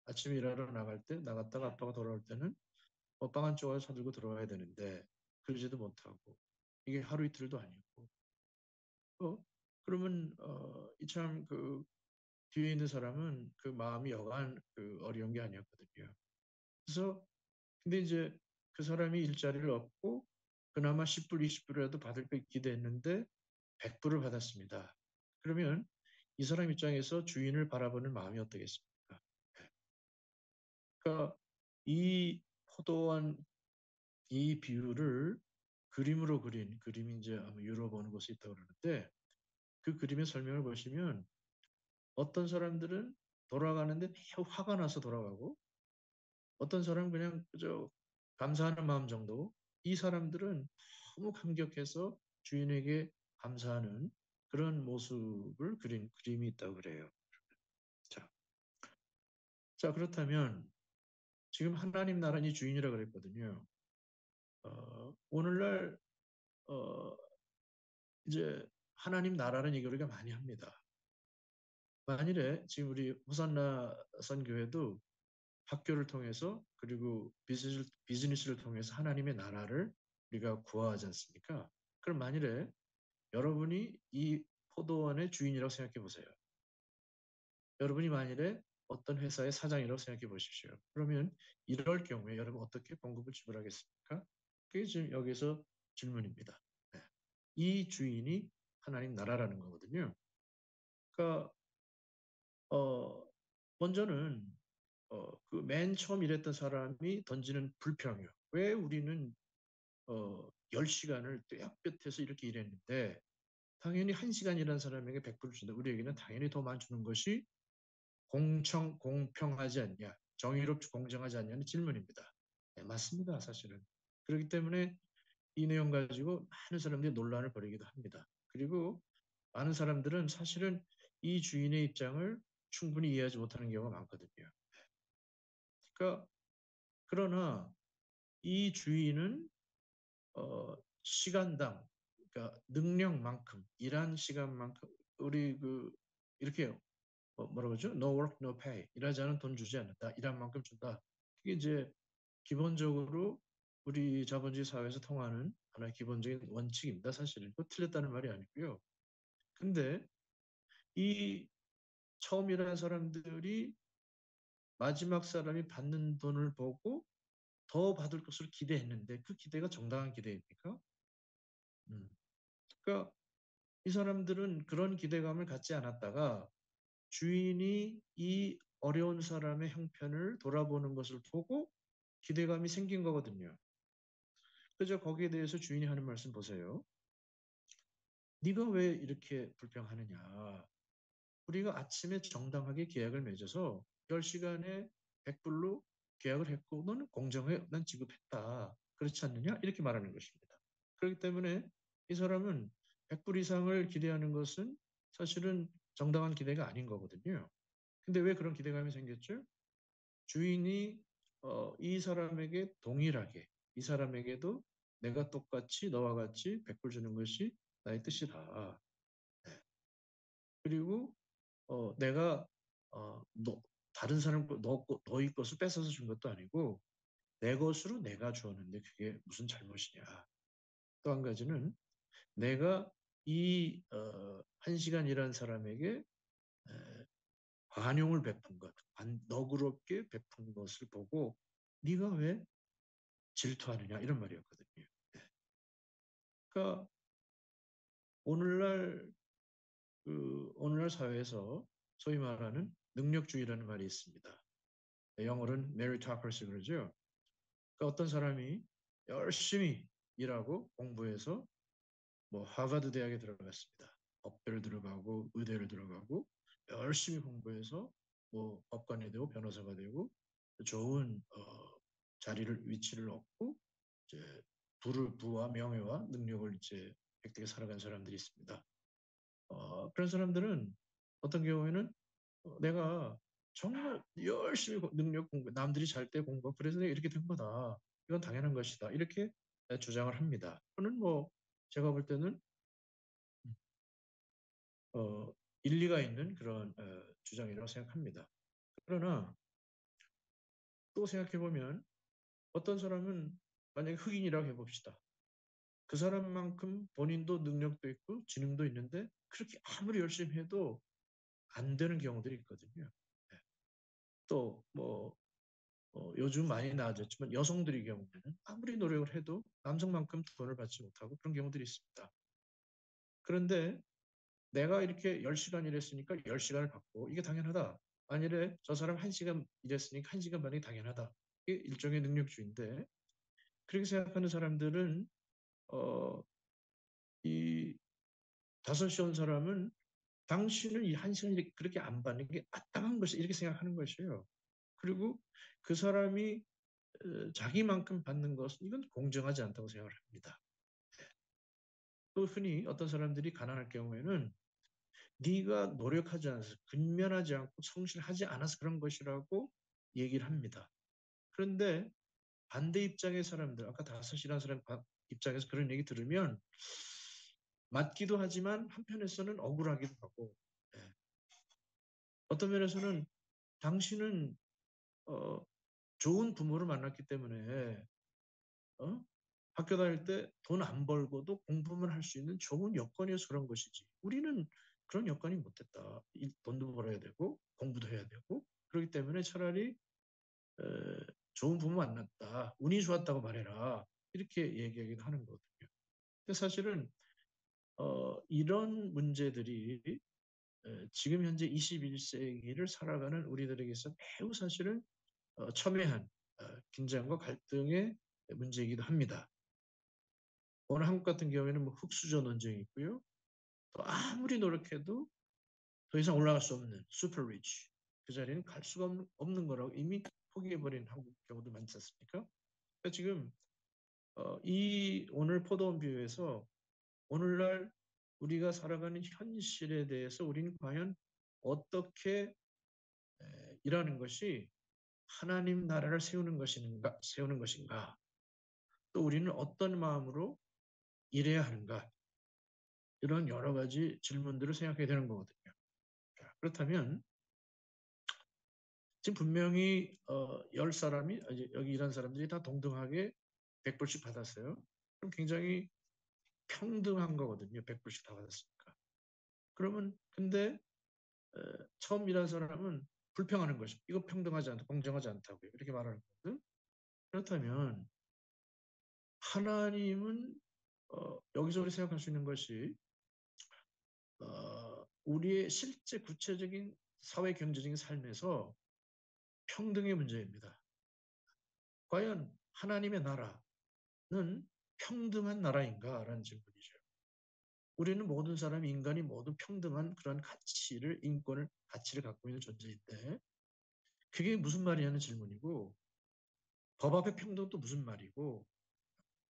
아침에 일하러 나갈 때 나갔다가 아빠가 돌아올 때는 빵 한 조각 사들고 들어와야 되는데 그러지도 못하고 이게 하루 이틀도 아니고 그러면 이참 그 뒤에 있는 사람은 그 마음이 여간 그 어려운 게 아니었거든요. 그래서 근데 이제 그 사람이 일자리를 얻고 그나마 10불, 20불이라도 받을 걸 기대했는데 100불을 받았습니다. 그러면 이 사람 입장에서 주인을 바라보는 마음이 어떻겠습니까? 그러니까 이 포도원 이 비유를 그림으로 그린 그림이 이제 아마 유럽 어느 곳에 있다고 그러는데 그 그림의 설명을 보시면 어떤 사람들은 돌아가는데 매우 화가 나서 돌아가고 어떤 사람은 그냥 그저 감사하는 마음 정도 이 사람들은 너무 감격해서 주인에게 감사하는 그런 모습을 그린 그림이 있다고 그래요. 자, 그렇다면 지금 하나님 나라니 주인이라 그랬거든요. 오늘날 어, 이제 하나님 나라는 얘기를 우리가 많이 합니다. 만일에 지금 우리 호산나 선교회도 학교를 통해서 그리고 비즈니스를 통해서 하나님의 나라를 우리가 구하지 않습니까? 그럼 만일에 여러분이 이 포도원의 주인이라고 생각해 보세요. 여러분이 만일에 어떤 회사의 사장이라고 생각해 보십시오. 그러면 이럴 경우에 여러분 어떻게 봉급을 지불하겠습니까? 그게 지금 여기서 질문입니다. 네. 이 주인이 하나님 나라라는 거거든요. 그러니까 어, 먼저는 그 맨 처음 일했던 사람이 던지는 불평이요. 왜 우리는 10시간을 떼약볕에서 이렇게 일했는데 당연히 1시간 일한 사람에게 100불을 준다. 우리에게는 당연히 더 많이 주는 것이 공평하지 않냐, 정의롭고 공정하지 않냐는 질문입니다. 네, 맞습니다, 사실은. 그렇기 때문에 이 내용 가지고 많은 사람들이 논란을 벌이기도 합니다. 그리고 많은 사람들은 사실은 이 주인의 입장을 충분히 이해하지 못하는 경우가 많거든요. 그러니까 그러나 이 주인은 시간당 그러니까 능력만큼 일한 시간만큼 우리 그 이렇게 뭐라고 그러죠? No work, no pay. 일하지 않은 돈 주지 않는다. 일한 만큼 준다. 이게 이제 기본적으로 우리 자본주의 사회에서 통하는 하나의 기본적인 원칙입니다. 사실은 그 틀렸다는 말이 아니고요. 근데 이 처음 일하는 사람들이 마지막 사람이 받는 돈을 보고 더 받을 것을 기대했는데 그 기대가 정당한 기대입니까? 음. 그러니까 이 사람들은 그런 기대감을 갖지 않았다가 주인이 이 어려운 사람의 형편을 돌아보는 것을 보고 기대감이 생긴 거거든요. 그래서 거기에 대해서 주인이 하는 말씀 보세요. 네가 왜 이렇게 불평하느냐. 우리가 아침에 정당하게 계약을 맺어서 10시간에 100불로 계약을 했고 너는 공정하게 난 지급했다. 그렇지 않느냐? 이렇게 말하는 것입니다. 그렇기 때문에 이 사람은 100불 이상을 기대하는 것은 사실은 정당한 기대가 아닌 거거든요. 근데 왜 그런 기대감이 생겼죠? 주인이 이 사람에게 동일하게 이 사람에게도 내가 똑같이 너와 같이 100불 주는 것이 나의 뜻이다. 그리고 내가 다른 사람 너희 것을 뺏어서 준 것도 아니고 내 것으로 내가 주었는데 그게 무슨 잘못이냐. 또 한 가지는 내가 이 1시간 일한 사람에게 관용을 베푼 것, 너그럽게 베푼 것을 보고 네가 왜 질투하느냐 이런 말이었거든요. 그러니까 오늘날 오늘날 사회에서 소위 말하는 능력주의라는 말이 있습니다. 영어로는 메리토크라시 그러죠. 그러니까 어떤 사람이 열심히 일하고 공부해서 뭐 하버드 대학에 들어갔습니다. 법대를 들어가고 의대를 들어가고 열심히 공부해서 뭐 법관이 되고 변호사가 되고 좋은 자리를 위치를 얻고 이제 부와 명예와 능력을 이제 획득해 살아간 사람들이 있습니다. 그런 사람들은 어떤 경우에는 내가 정말 열심히 능력 공부, 남들이 잘 때 공부, 그래서 내가 이렇게 된 거다. 이건 당연한 것이다. 이렇게 주장을 합니다. 저는 뭐 제가 볼 때는 어, 일리가 있는 그런 주장이라고 생각합니다. 그러나 또 생각해 보면 어떤 사람은 만약에 흑인이라고 해봅시다. 그 사람만큼 본인도 능력도 있고 지능도 있는데 그렇게 아무리 열심히 해도 안 되는 경우들이 있거든요. 네. 또뭐 요즘 많이 나아졌지만 여성들의 경우에는 아무리 노력을 해도 남성만큼 돈을 받지 못하고 그런 경우들이 있습니다. 그런데 내가 이렇게 10시간 일했으니까 10시간을 받고 이게 당연하다. 만일에 저 사람 1시간 일했으니까 1시간 받는 게 당연하다. 이게 일종의 능력주의인데 그렇게 생각하는 사람들은 어, 이 5시 온 사람은 당신은 이 1시간 그렇게 안 받는 게 마땅한 것이 이렇게 생각하는 것이에요. 그리고 그 사람이 자기만큼 받는 것은 이건 공정하지 않다고 생각을 합니다. 또 흔히 어떤 사람들이 가난할 경우에는 네가 노력하지 않아서 근면하지 않고 성실하지 않아서 그런 것이라고 얘기를 합니다. 그런데 반대 입장의 사람들, 아까 5시라는 사람 입장에서 그런 얘기 들으면 맞기도 하지만 한편에서는 억울하기도 하고 예. 어떤 면에서는 당신은 어, 좋은 부모를 만났기 때문에 어? 학교 다닐 때 돈 안 벌고도 공부만 할 수 있는 좋은 여건이어서 그런 것이지. 우리는 그런 여건이 못 됐다. 돈도 벌어야 되고 공부도 해야 되고 그렇기 때문에 차라리 에, 좋은 부모 만났다. 운이 좋았다고 말해라. 이렇게 얘기하기도 하는 거거든요. 근데 사실은 이런 문제들이 지금 현재 21세기를 살아가는 우리들에게서 매우 사실은 첨예한 긴장과 갈등의 문제이기도 합니다. 오늘 한국 같은 경우에는 뭐 흑수저 논쟁이 있고요. 또 아무리 노력해도 더 이상 올라갈 수 없는 슈퍼 리치. 그 자리는 갈 수가 없는 거라고 이미 포기해버린 한국 경우도 많지 않습니까? 그러니까 지금 이 오늘 포도원 비유에서 오늘날 우리가 살아가는 현실에 대해서 우리는 과연 어떻게 일하는 것이 하나님 나라를 세우는 것인가? 또 우리는 어떤 마음으로 일해야 하는가? 이런 여러 가지 질문들을 생각해야 되는 거거든요. 자, 그렇다면 지금 분명히 10사람이 여기 일한 사람들이 다 동등하게 100불씩 받았어요. 그럼 굉장히 평등한 거거든요. 100불씩 다 받았으니까. 그러면 근데 처음 일한 사람은 불평하는 것이 이거 평등하지 않다, 공정하지 않다고요. 이렇게 말하는 거거든. 그렇다면 하나님은 여기서 우리 생각할 수 있는 것이 우리의 실제 구체적인 사회 경제적인 삶에서 평등의 문제입니다. 과연 하나님의 나라는 평등한 나라인가라는 질문이죠. 우리는 모든 사람이 인간이 모두 평등한 그런 가치를 갖고 있는 존재인데 그게 무슨 말이냐는 질문이고 법 앞의 평등도 무슨 말이고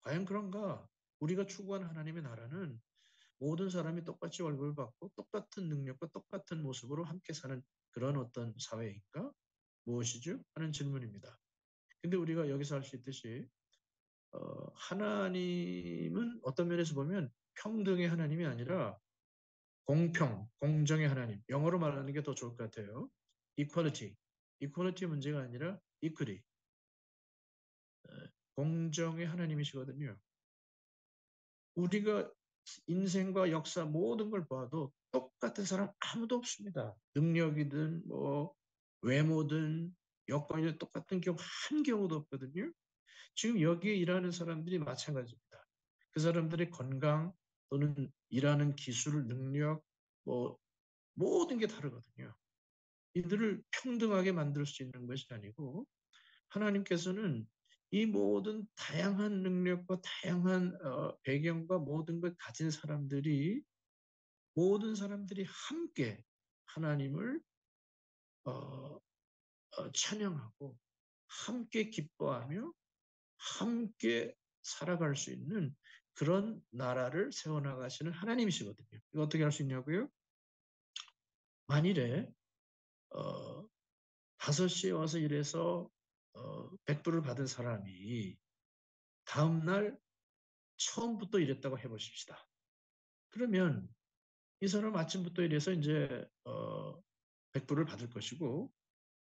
과연 그런가? 우리가 추구하는 하나님의 나라는 모든 사람이 똑같이 월급을 받고 똑같은 능력과 똑같은 모습으로 함께 사는 그런 어떤 사회인가? 무엇이죠? 하는 질문입니다. 근데 우리가 여기서 할 수 있듯이 하나님은 어떤 면에서 보면 평등의 하나님이 아니라 공정의 하나님. 영어로 말하는 게 더 좋을 것 같아요. equality. 이퀄리티 문제가 아니라 이퀄리, 공정의 하나님이시거든요. 우리가 인생과 역사 모든 걸 봐도 똑같은 사람 아무도 없습니다. 능력이든 뭐 외모든 여건이든 똑같은 경우 한 경우도 없거든요. 지금 여기에 일하는 사람들이 마찬가지입니다. 그 사람들의 건강 또는 일하는 기술, 능력, 뭐 모든 게 다르거든요. 이들을 평등하게 만들 수 있는 것이 아니고 하나님께서는 이 모든 다양한 능력과 다양한 배경과 모든 걸 가진 사람들이 모든 사람들이 함께 하나님을 어, 찬양하고 함께 기뻐하며 함께 살아갈 수 있는 그런 나라를 세워나가시는 하나님이시거든요. 이거 어떻게 할 수 있냐고요? 만일에 어, 5시에 와서 일해서 100불을 받은 사람이 다음날 처음부터 일했다고 해보십시다. 그러면 이 사람 아침부터 일해서 이제 100불을 받을 것이고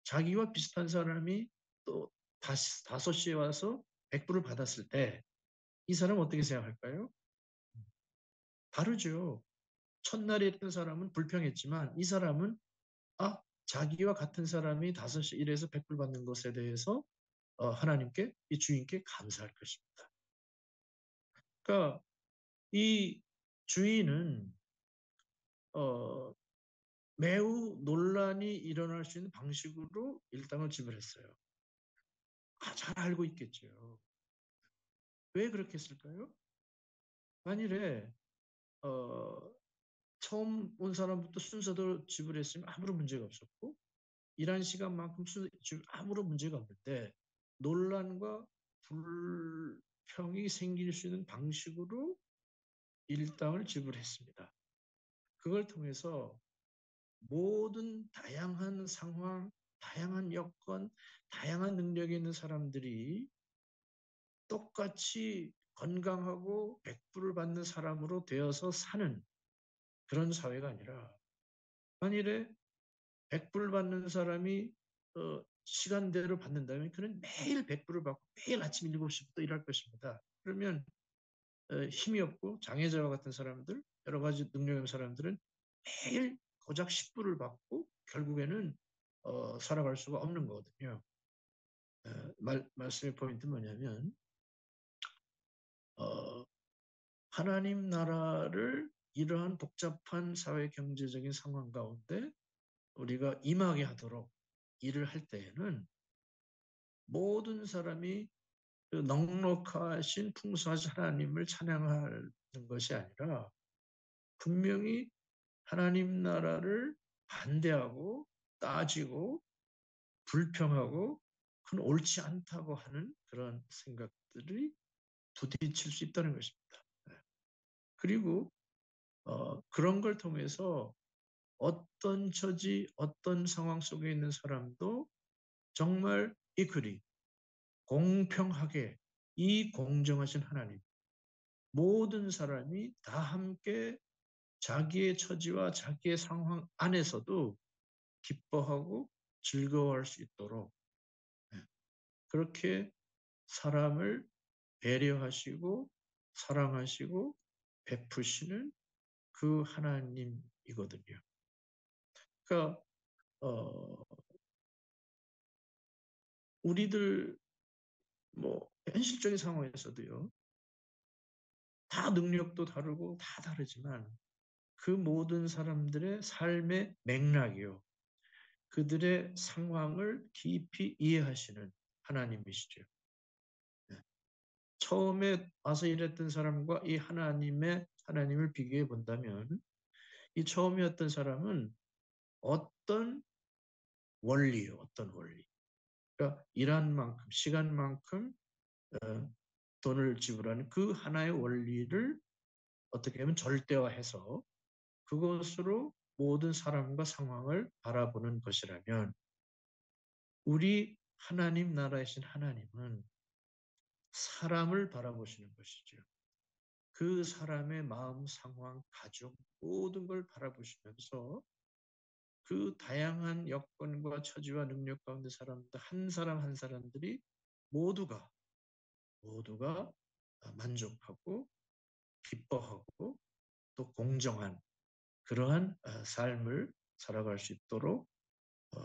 자기와 비슷한 사람이 또 다시 5시에 와서 100불을 받았을 때 이 사람 어떻게 생각할까요? 다르죠. 첫날에 했던 사람은 불평했지만 이 사람은 자기와 같은 사람이 5시 일해서 100불 받는 것에 대해서 하나님께 이 주인께 감사할 것입니다. 그러니까 이 주인은 어, 매우 논란이 일어날 수 있는 방식으로 일당을 지불했어요. 잘 알고 있겠죠. 왜 그렇게 했을까요? 만일에 어, 처음 온 사람부터 순서대로 지불했으면 아무런 문제가 없었고 일한 시간만큼 아무런 문제가 없는데 논란과 불평이 생길 수 있는 방식으로 일당을 지불했습니다. 그걸 통해서 모든 다양한 상황, 다양한 여건, 다양한 능력이 있는 사람들이 똑같이 건강하고 100불을 받는 사람으로 되어서 사는 그런 사회가 아니라 만일에 100불 받는 사람이 시간대로 받는다면 그는 매일 100불을 받고 매일 아침 7시부터 일할 것입니다. 그러면 힘이 없고 장애자와 같은 사람들, 여러 가지 능력 있는 사람들은 매일 고작 10불을 받고 결국에는 살아갈 수가 없는 거거든요. 말씀의 포인트는 뭐냐면 어, 하나님 나라를 이러한 복잡한 사회 경제적인 상황 가운데 우리가 임하게 하도록 일을 할 때에는 모든 사람이 그 넉넉하신 풍성하신 하나님을 찬양하는 것이 아니라 분명히 하나님 나라를 반대하고 따지고 불평하고 그건 옳지 않다고 하는 그런 생각들이 부딪힐 수 있다는 것입니다. 그리고 그런 걸 통해서 어떤 처지, 어떤 상황 속에 있는 사람도 정말 이퀄리, 공평하게 이 공정하신 하나님, 모든 사람이 다 함께 자기의 처지와 자기의 상황 안에서도 기뻐하고 즐거워할 수 있도록 그렇게 사람을 배려하시고 사랑하시고 베푸시는 그 하나님이거든요. 그러니까 우리들 뭐 현실적인 상황에서도요. 다 능력도 다르고 다 다르지만 그 모든 사람들의 삶의 맥락이요. 그들의 상황을 깊이 이해하시는 하나님이시죠. 네. 처음에 와서 일했던 사람과 이 하나님을 비교해 본다면 이 처음에 왔던 사람은 어떤 원리요, 어떤 원리. 그러니까 일한 만큼, 시간만큼 돈을 지불하는 그 하나의 원리를 어떻게 하면 절대화해서 그것으로 모든 사람과 상황을 바라보는 것이라면 우리 하나님 나라이신 하나님은 사람을 바라보시는 것이죠. 그 사람의 마음, 상황, 가족 모든 걸 바라보시면서 그 다양한 여건과 처지와 능력 가운데 사람들 한 사람 한 사람들이 모두가 만족하고 기뻐하고 또 공정한 그러한 삶을 살아갈 수 있도록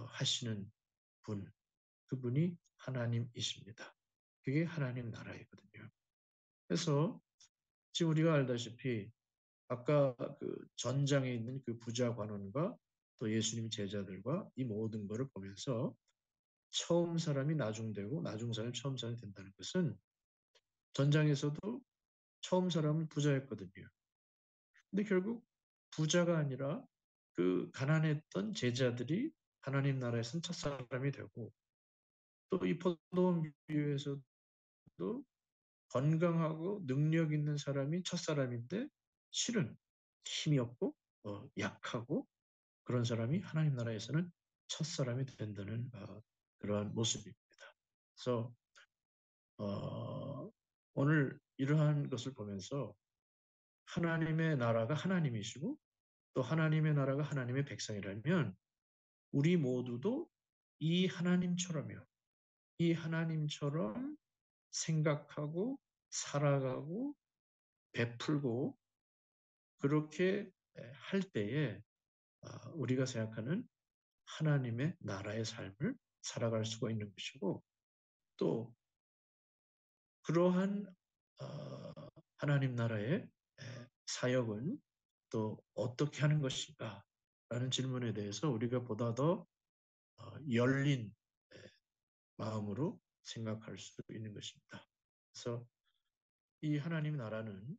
하시는 분, 그분이 하나님이십니다. 그게 하나님 나라이거든요. 그래서 지금 우리가 알다시피 아까 그 전장에 있는 그 부자 관원과 또 예수님 제자들과 이 모든 것을 보면서 처음 사람이 나중되고 나중 사람이 처음 사람이 된다는 것은 전장에서도 처음 사람은 부자였거든요. 근데 결국 부자가 아니라 그 가난했던 제자들이 하나님 나라에서는 첫사람이 되고 또 이 포도원 비유에서도 건강하고 능력 있는 사람이 첫사람인데 실은 힘이 없고 약하고 그런 사람이 하나님 나라에서는 첫사람이 된다는 그러한 모습입니다. 그래서 오늘 이러한 것을 보면서 하나님의 나라가 하나님이시고 또 하나님의 나라가 하나님의 백성이라면 우리 모두도 이 하나님처럼요. 이 하나님처럼 생각하고 살아가고 베풀고 그렇게 할 때에 우리가 생각하는 하나님의 나라의 삶을 살아갈 수가 있는 것이고 또 그러한 하나님 나라의 사역은 또 어떻게 하는 것인가 라는 질문에 대해서 우리가 보다 더 열린 마음으로 생각할 수 있는 것입니다. 그래서 이 하나님 나라는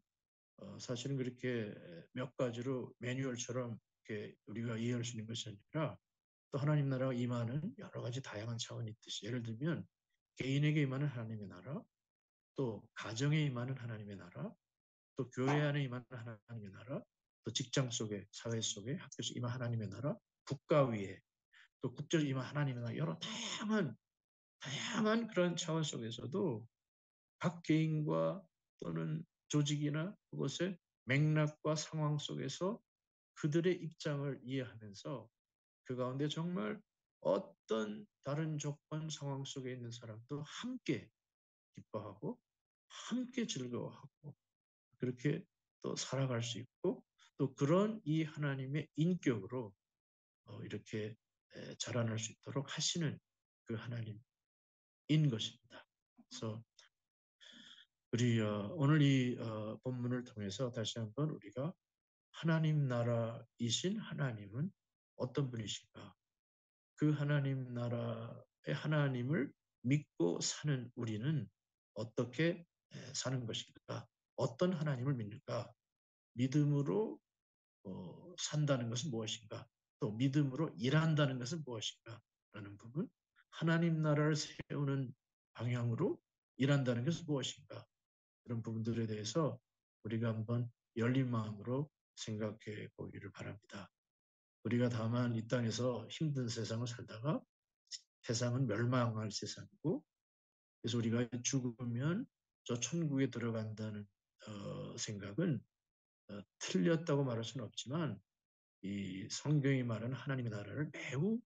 사실은 그렇게 몇 가지로 매뉴얼처럼 이렇게 우리가 이해할 수 있는 것이 아니라 또 하나님 나라가 임하는 여러 가지 다양한 차원이 있듯이 예를 들면 개인에게 임하는 하나님의 나라, 또 가정에 임하는 하나님의 나라, 또 교회 안에 임하는 하나님의 나라, 또 직장 속에, 사회 속에, 학교에서 임하는 하나님의 나라, 국가 위에, 또 국제적으로 임하는 하나님의 나라, 여러 다양한 그런 차원 속에서도 각 개인과 또는 조직이나 그것의 맥락과 상황 속에서 그들의 입장을 이해하면서 그 가운데 정말 어떤 다른 조건 상황 속에 있는 사람도 함께 기뻐하고 함께 즐거워하고 그렇게 또 살아갈 수 있고 또 그런 이 하나님의 인격으로 이렇게 자라날 수 있도록 하시는 그 하나님인 것입니다. 그래서 우리 오늘 이 본문을 통해서 다시 한번 우리가 하나님 나라이신 하나님은 어떤 분이신가? 그 하나님 나라의 하나님을 믿고 사는 우리는 어떻게 사는 것인가? 어떤 하나님을 믿는가? 믿음으로 산다는 것은 무엇인가? 또 믿음으로 일한다는 것은 무엇인가? 라는 부분. 하나님 나라를 세우는 방향으로 일한다는 것은 무엇인가? 그런 부분들에 대해서 우리가 한번 열린 마음으로 생각해 보기를 바랍니다. 우리가 다만 이 땅에서 힘든 세상을 살다가 세상은 멸망할 세상이고 그래서 우리가 죽으면 저 천국에 들어간다는 생각은 틀렸다고 말할 수는 없지만 이 성경이 말하는 하나님의 나라를 매우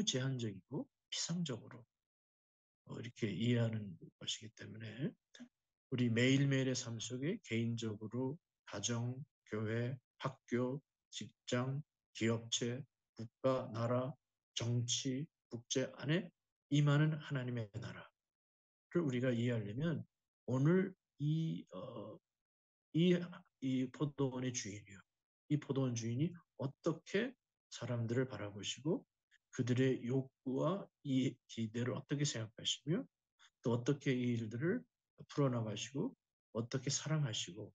제한적이고 피상적으로 이렇게 이해하는 것이기 때문에 우리 매일매일의 삶 속에 개인적으로 가정, 교회, 학교, 직장, 기업체, 국가, 나라, 정치, 국제 안에 임하는 하나님의 나라를 우리가 이해하려면 오늘 이, 이 포도원의 주인이요. 이 포도원 주인이 어떻게 사람들을 바라보시고 그들의 욕구와 이 기대를 어떻게 생각하시며 또 어떻게 이 일들을 풀어나가시고 어떻게 사랑하시고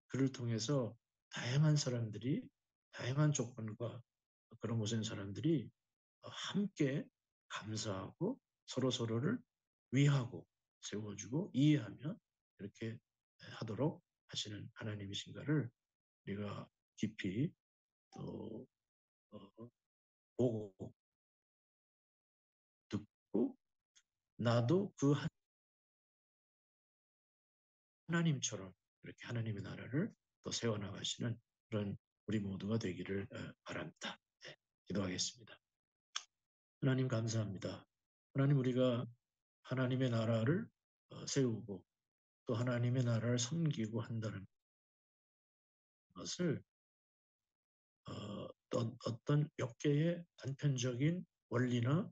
그를 통해서 다양한 사람들이 다양한 조건과 그런 곳에 있는 사람들이 함께 감사하고 서로서로를 위하고 세워주고 이해하며 이렇게 하도록 하시는 하나님이신가를 우리가 깊이 또 보고 듣고 나도 그 하나님처럼 이렇게 하나님의 나라를 또 세워나가시는 그런 우리 모두가 되기를 바랍니다. 네. 기도하겠습니다. 하나님 감사합니다. 하나님 우리가 하나님의 나라를 세우고 또 하나님의 나라를 섬기고 한다는 것을 어떤 몇 개의 단편적인 원리나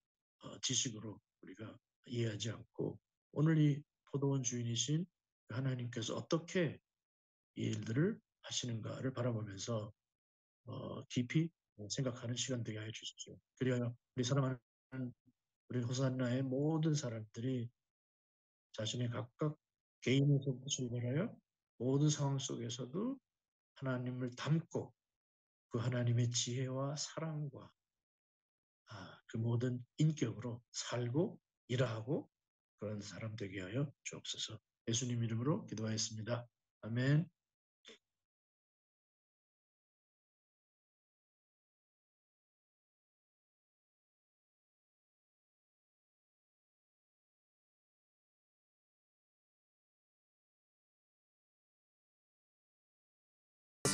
지식으로 우리가 이해하지 않고 오늘 이 포도원 주인이신 하나님께서 어떻게 이 일들을 하시는가를 바라보면서 깊이 생각하는 시간 되게 해 주십시오. 그리하여 우리 사랑하는 우리 호산나의 모든 사람들이 자신의 각각 개인에서부터 출발하여 모든 상황 속에서도 하나님을 닮고 그 하나님의 지혜와 사랑과 그 모든 인격으로 살고 일하고 그런 사람 되게 하여 주옵소서. 예수님 이름으로 기도하였습니다. 아멘.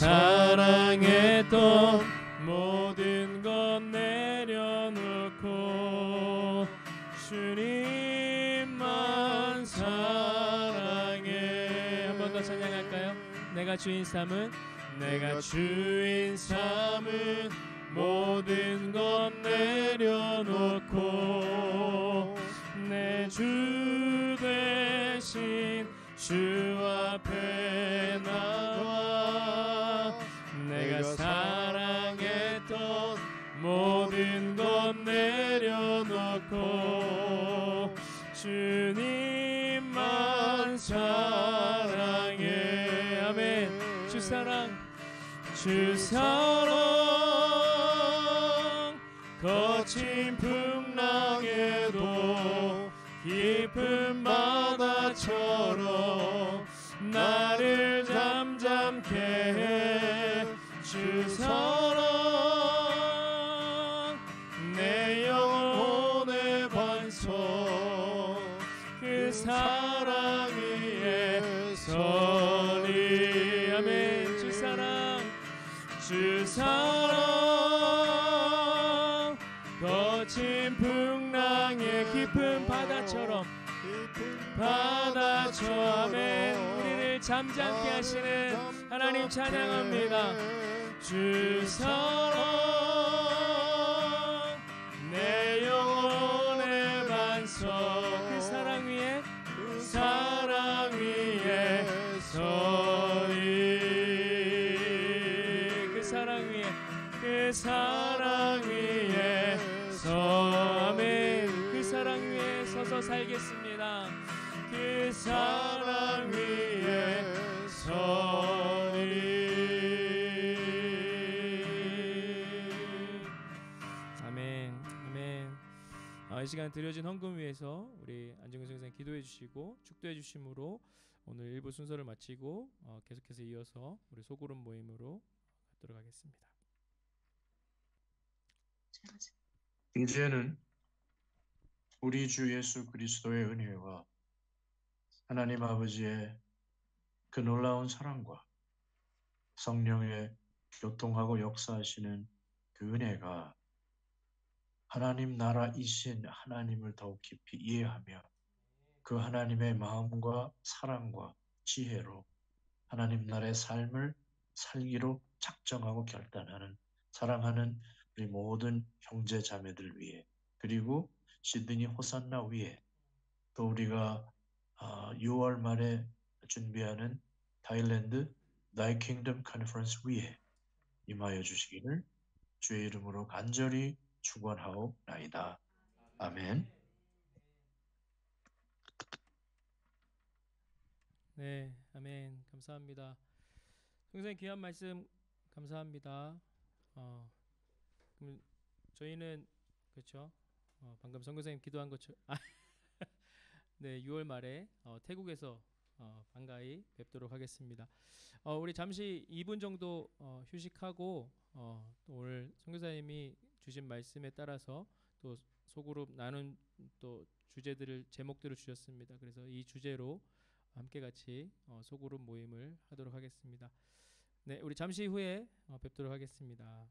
사랑했던 모든 것 내려놓고 주님만 사랑해. 한 번 더 찬양할까요? 내가 주인 삼은 모든 것 내려놓고 내 주 대신 주 앞에 나와 내가 사랑했던 모든 것 내려놓고 주님만 사랑해. 아멘. 주 사랑 거친 풍랑에도 깊은 바다처럼 나를 잠잠케 해. 주 사랑 내 영혼의 반석 그 사랑 위에 서리. 아멘. 주 사랑 거친 풍랑의 깊은 바다처럼 아멘. 우리를 잠잠케 하시는 하나님 찬양합니다. 주 사랑 내 영혼의 반석 그 사랑 위에 서리. 그 사랑 위에 아멘. 그 사랑 위에 서서 살겠습니다. 그 사랑 위에 서리. 아멘. 아멘. 이 시간 드려진 헌금 위해서 우리 안정근 선생님 기도해 주시고 축도해 주심으로 오늘 일부 순서를 마치고 계속해서 이어서 우리 소그룹 모임으로 갖도록 하겠습니다. 이제는 우리 주 예수 그리스도의 은혜와 하나님 아버지의 그 놀라운 사랑과 성령의 교통하고 역사하시는 그 은혜가 하나님 나라이신 하나님을 더욱 깊이 이해하며 그 하나님의 마음과 사랑과 지혜로 하나님 나라의 삶을 살기로 작정하고 결단하는 사랑하는 우리 모든 형제 자매들 위해 그리고 시드니 호산나 위에 또 우리가 6월 말에 준비하는 타일랜드 Thy Kingdom Conference 위에 임하여 주시기를 주의 이름으로 간절히 축원하옵나이다. 아멘. 네, 아멘. 감사합니다. 선생님 귀한 말씀 감사합니다. 그럼 저희는 그렇죠. 방금 선교사님 기도한 것처럼 네, 6월 말에 태국에서 반가이 뵙도록 하겠습니다. 우리 잠시 2분 정도 휴식하고 또 오늘 선교사님이 주신 말씀에 따라서 또 소그룹 나눈 또 주제들을 제목들을 주셨습니다. 그래서 이 주제로 함께 같이 소그룹 모임을 하도록 하겠습니다. 네, 우리 잠시 후에 뵙도록 하겠습니다.